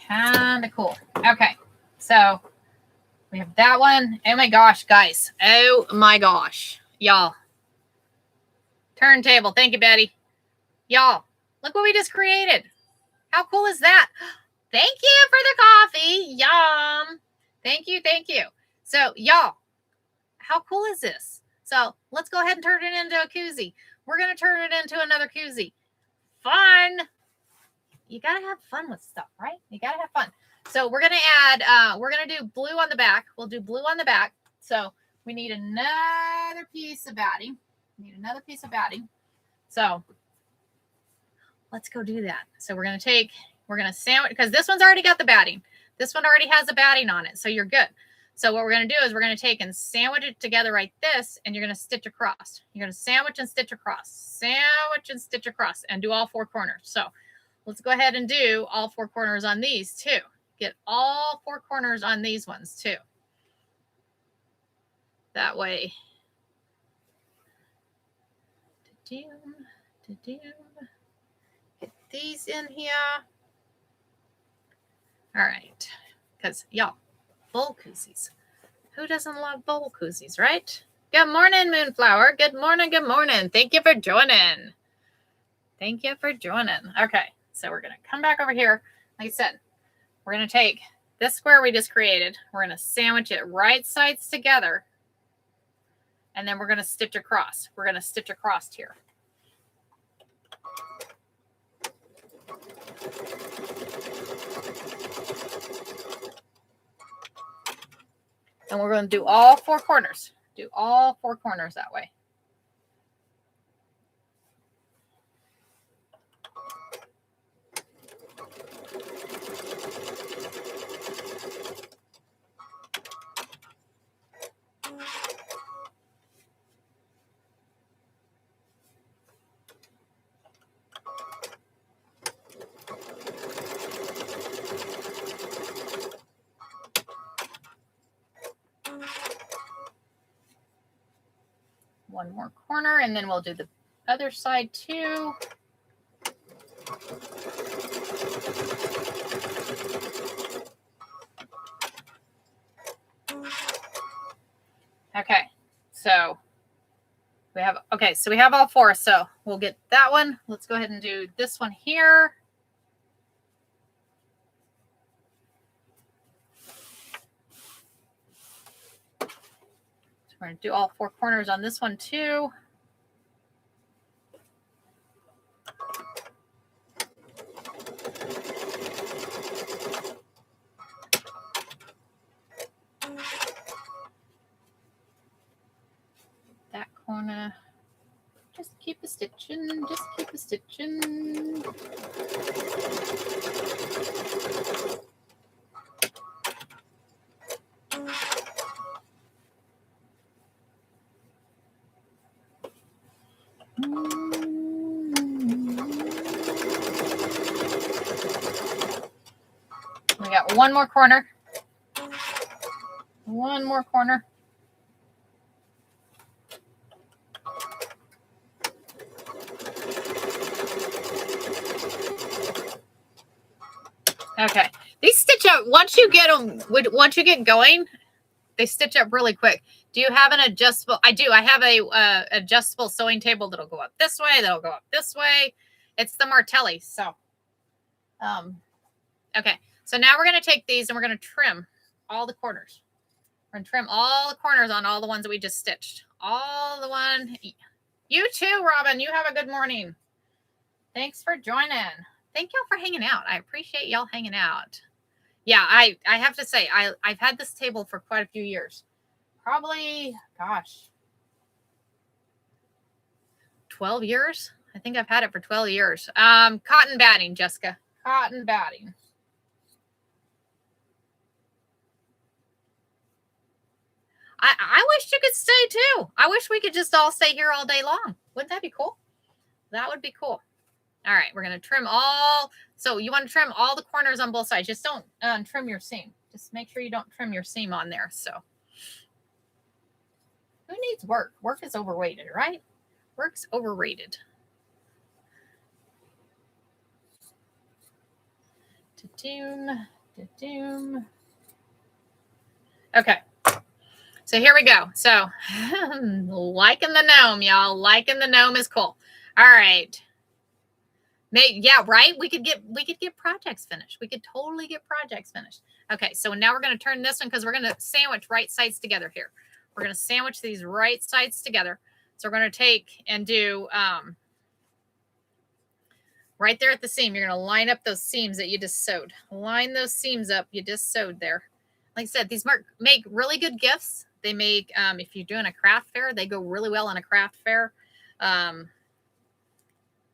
Kind of cool. Okay, so we have that one. Oh my gosh, guys. Oh my gosh. Y'all. Turntable. Thank you, Betty. Y'all, look what we just created. How cool is that? Thank you for the coffee. Yum. Thank you. Thank you. So, y'all, how cool is this? So, let's go ahead and turn it into a koozie. We're going to turn it into another koozie. Fun. You got to have fun with stuff, right? You got to have fun. So, we're going to add, we're going to do blue on the back. We'll do blue on the back. So, we need another piece of batting. So, let's go do that. So, we're going to sandwich, because this one's already got the batting. This one already has a batting on it, so you're good. So what we're going to do is we're going to take and sandwich it together like this, and you're going to stitch across. You're going to sandwich and stitch across, and do all four corners. So let's go ahead and do all four corners on these too. Get all four corners on these ones too. That way. Get these in here. All right, because y'all, bowl koozies. Who doesn't love bowl koozies, right? Good morning, Moonflower. Good morning. Good morning. Thank you for joining. Okay, so we're going to come back over here. Like I said, we're going to take this square we just created. We're going to sandwich it right sides together. And then we're going to stitch across. We're going to stitch across here. And we're going to do all four corners. Do all four corners that way. One more corner, and then we'll do the other side too. Okay, so we have, so we have all four. So we'll get that one. Let's go ahead and do this one here. We're going to do all four corners on this one too. Just keep a stitching. Just keep a stitching. We got one more corner. One more corner. Okay. These stitch up once you get them. Once you get going, they stitch up really quick. Do you have an adjustable? I do. I have a adjustable sewing table that'll go up this way. That'll go up this way. It's the Martelli. So, okay. So now we're going to take these and we're going to trim all the corners. We're going to trim all the corners on all the ones that we just stitched. All the one. You too, Robin. You have a good morning. Thanks for joining. Thank y'all for hanging out. I appreciate y'all hanging out. Yeah, I have to say, I've had this table for quite a few years. Probably, gosh, 12 years. I think I've had it for 12 years. Cotton batting, Jessica. Cotton batting. I wish you could stay too. I wish we could just all stay here all day long. Wouldn't that be cool? That would be cool. All right, we're going to trim all. So you want to trim all the corners on both sides. Just don't trim your seam. Just make sure you don't trim your seam on there. So who needs work? Work is overrated, right? Work's overrated. Okay. So here we go. So liking the gnome, y'all. Liking the gnome is cool. All right. Yeah, right. We could get projects finished. We could totally get projects finished. Okay, so now we're going to turn this one because we're going to sandwich right sides together here. We're going to sandwich these right sides together. So we're going to take and do right there at the seam. You're going to line up those seams that you just sewed. Line those seams up you just sewed there. Like I said, these make really good gifts. They make, if you're doing a craft fair, they go really well in a craft fair.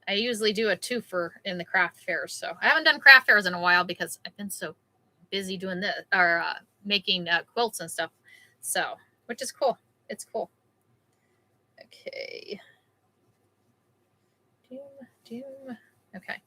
I usually do a twofer in the craft fairs. So I haven't done craft fairs in a while because I've been so busy doing this or making quilts and stuff. So, which is cool. It's cool. Okay. Okay.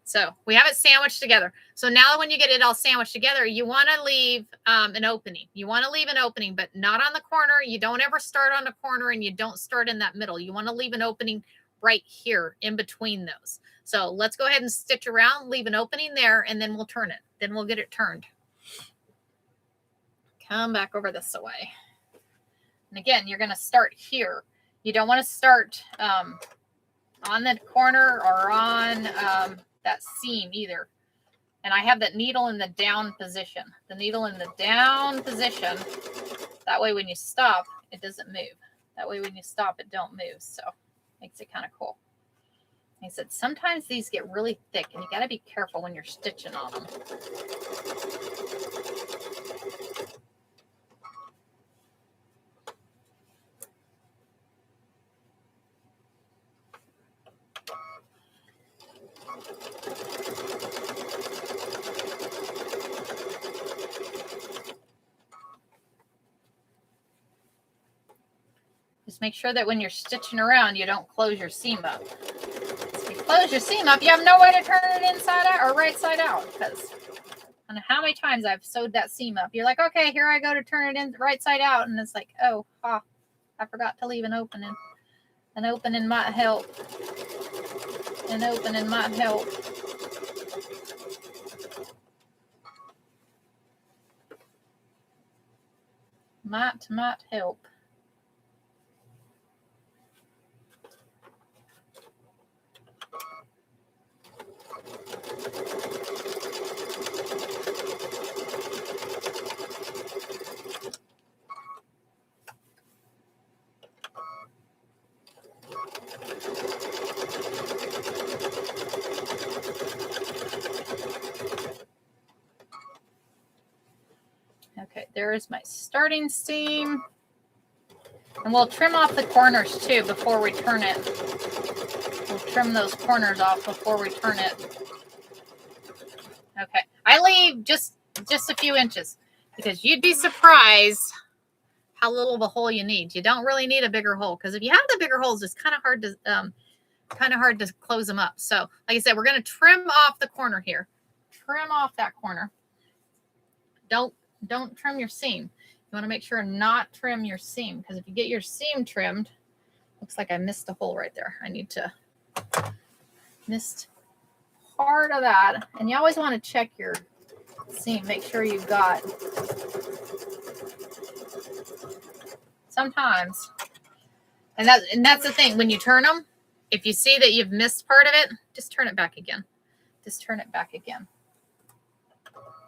So we have it sandwiched together. So now when you get it all sandwiched together, you want to leave an opening. You want to leave an opening, but not on the corner. You don't ever start on the corner and you don't start in that middle. You want to leave an opening right here in between those. So let's go ahead and stitch around, leave an opening there, and then we'll turn it. Then we'll get it turned. Come back over this way. And again, you're going to start here. You don't want to start on the corner or on that seam either. And I have that needle in the down position. The needle in the down position. That way when you stop, it doesn't move. That way when you stop, it don't move. So makes it kind of cool. Like I said, sometimes these get really thick and you got to be careful when you're stitching on them. Just make sure that when you're stitching around, you don't close your seam up. If you close your seam up, you have no way to turn it inside out or right side out. Because I don't know how many times I've sewed that seam up. You're like, okay, here I go to turn it in right side out. And it's like, oh, I forgot to leave an opening. An opening might help. An opening might help. Might help. Okay, there is my starting seam. And we'll trim off the corners too before we turn it. We'll trim those corners off before we turn it. Okay. I leave just a few inches because you'd be surprised how little of a hole you need. You don't really need a bigger hole because if you have the bigger holes, it's kind of hard to close them up. So like I said, we're going to trim off the corner here. Trim off that corner. Don't trim your seam. You want to make sure not trim your seam because if you get your seam trimmed, looks like I missed a hole right there. I need to missed part of that. And you always want to check your seam. Make sure you've got sometimes. And that's the thing. When you turn them, if you see that you've missed part of it, just turn it back again. Just turn it back again.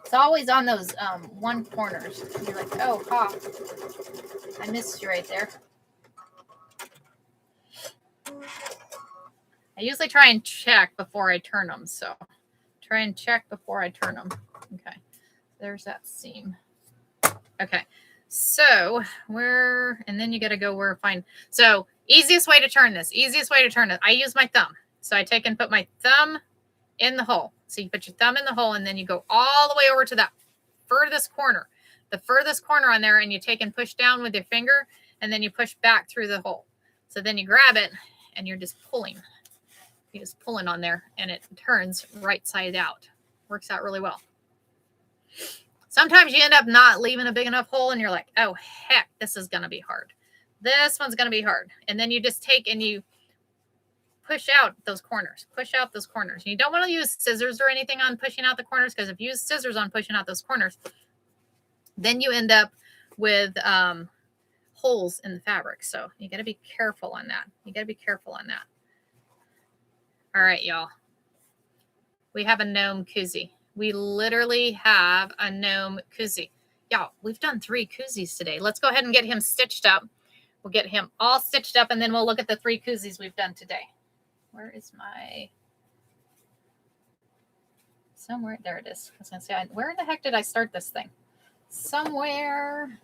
It's always on those one corners. You're like, oh, ha, I missed you right there. I usually try and check before I turn them. So try and check before I turn them. Okay, there's that seam. Okay, so and then you got to go so easiest way to turn this, I use my thumb. So I take and put my thumb in the hole. So you put your thumb in the hole and then you go all the way over to that furthest corner, on there, and you take and push down with your finger and then you push back through the hole. So then you grab it and you're just pulling. You're just pulling on there and it turns right side out. Works out really well. Sometimes you end up not leaving a big enough hole and you're like, oh, heck, this is going to be hard. This one's going to be hard. And then you just take and you push out those corners. You don't want to use scissors or anything on pushing out the corners because if you use scissors on pushing out those corners, then you end up with holes in the fabric. So you got to be careful on that. All right, y'all. We have a gnome koozie. We literally have a gnome koozie. Y'all, we've done 3 koozies today. Let's go ahead and get him stitched up. We'll get him all stitched up, and then we'll look at the 3 koozies we've done today. Where is my... Somewhere. There it is. I was going to say, where the heck did I start this thing? Somewhere.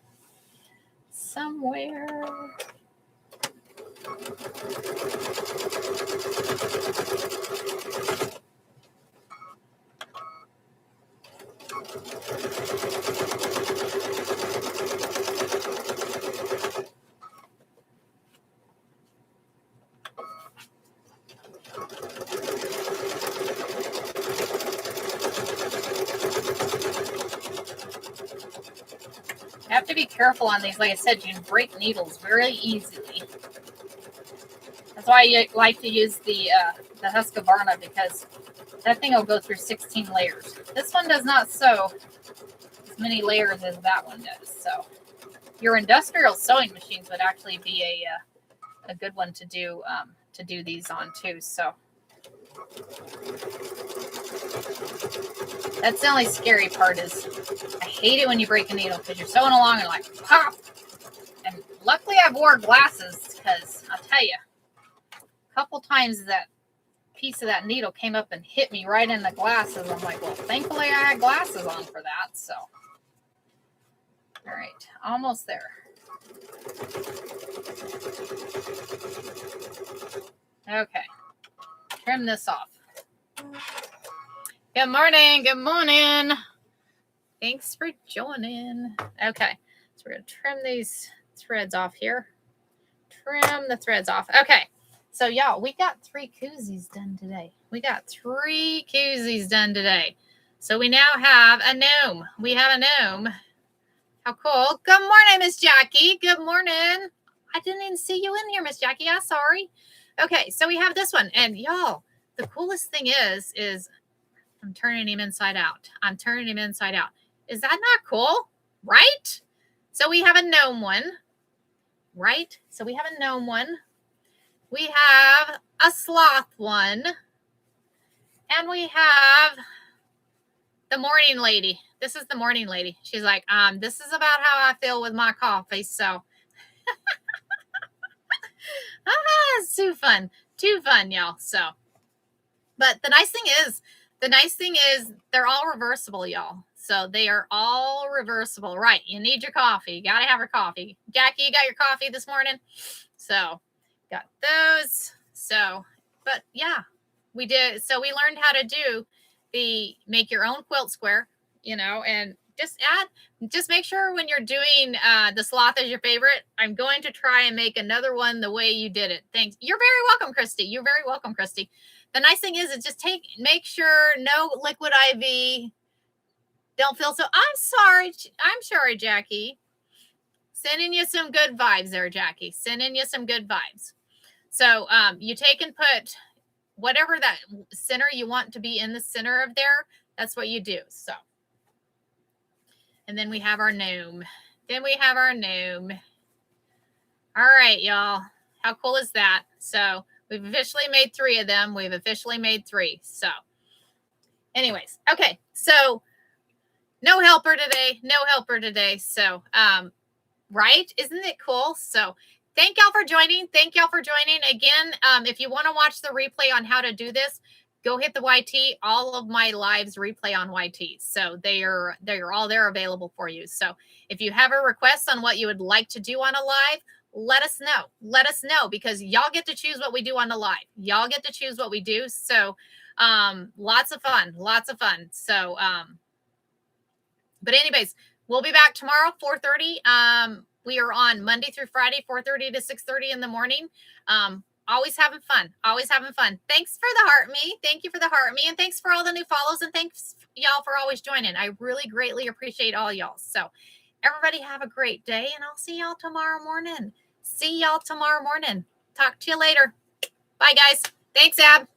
You have to be careful on these. Like I said, you can break needles very easily. That's why I like to use the Husqvarna because that thing will go through 16 layers. This one does not sew as many layers as that one does. So your industrial sewing machines would actually be a good one to do these on too. So that's the only scary part is I hate it when you break a needle because you're sewing along and like pop. And luckily I wore glasses because I'll tell you, a couple times that piece of that needle came up and hit me right in the glasses. I'm like, well, thankfully I had glasses on for that. So, all right, almost there. Okay, trim this off. Good morning. Thanks for joining. Okay, so we're going to trim these threads off here. Trim the threads off. Okay, so y'all, we got 3 koozies done today. So we now have a gnome. How cool. Good morning, Miss Jackie. Good morning. I didn't even see you in here, Miss Jackie. I'm sorry. Okay, so we have this one. And y'all, the coolest thing is I'm turning him inside out. Is that not cool? Right? So we have a gnome one. Right? So we have a gnome one. We have a sloth one. And we have the morning lady. This is the morning lady. She's like, this is about how I feel with my coffee. So it's too fun, y'all. So, but the nice thing is they're all reversible, y'all. So they are all reversible. Right. You need your coffee. You got to have your coffee. Jackie, you got your coffee this morning? So got those. So, but yeah, we did. So we learned how to do the make your own quilt square, you know, and just make sure when you're doing the sloth as your favorite, I'm going to try and make another one the way you did it. Thanks. You're very welcome, Christy. You're very welcome, Christy. The nice thing is just make sure no liquid IV. Don't feel so. I'm sorry, Jackie. Sending you some good vibes there, Jackie. Sending you some good vibes. So you take and put whatever that center you want to be in the center of there. That's what you do. So, and then we have our gnome. All right, y'all. How cool is that? So we've officially made 3 of them. We've officially made 3. So anyways, okay. So no helper today. So, right. Isn't it cool? So thank y'all for joining. Again, if you want to watch the replay on how to do this, go hit the YT. All of my lives replay on YT. So they are all there available for you. So if you have a request on what you would like to do on a live, let us know because y'all get to choose what we do on the live. Y'all get to choose what we do. So lots of fun. So but anyways, we'll be back tomorrow, 4:30. We are on Monday through Friday, 4:30 to 6:30 in the morning. Always having fun. Thanks for the heart me. Thank you for the heart me. And thanks for all the new follows. And thanks y'all for always joining. I really greatly appreciate all y'all. So everybody have a great day and I'll see y'all tomorrow morning. Talk to you later. Bye guys. Thanks, Ab.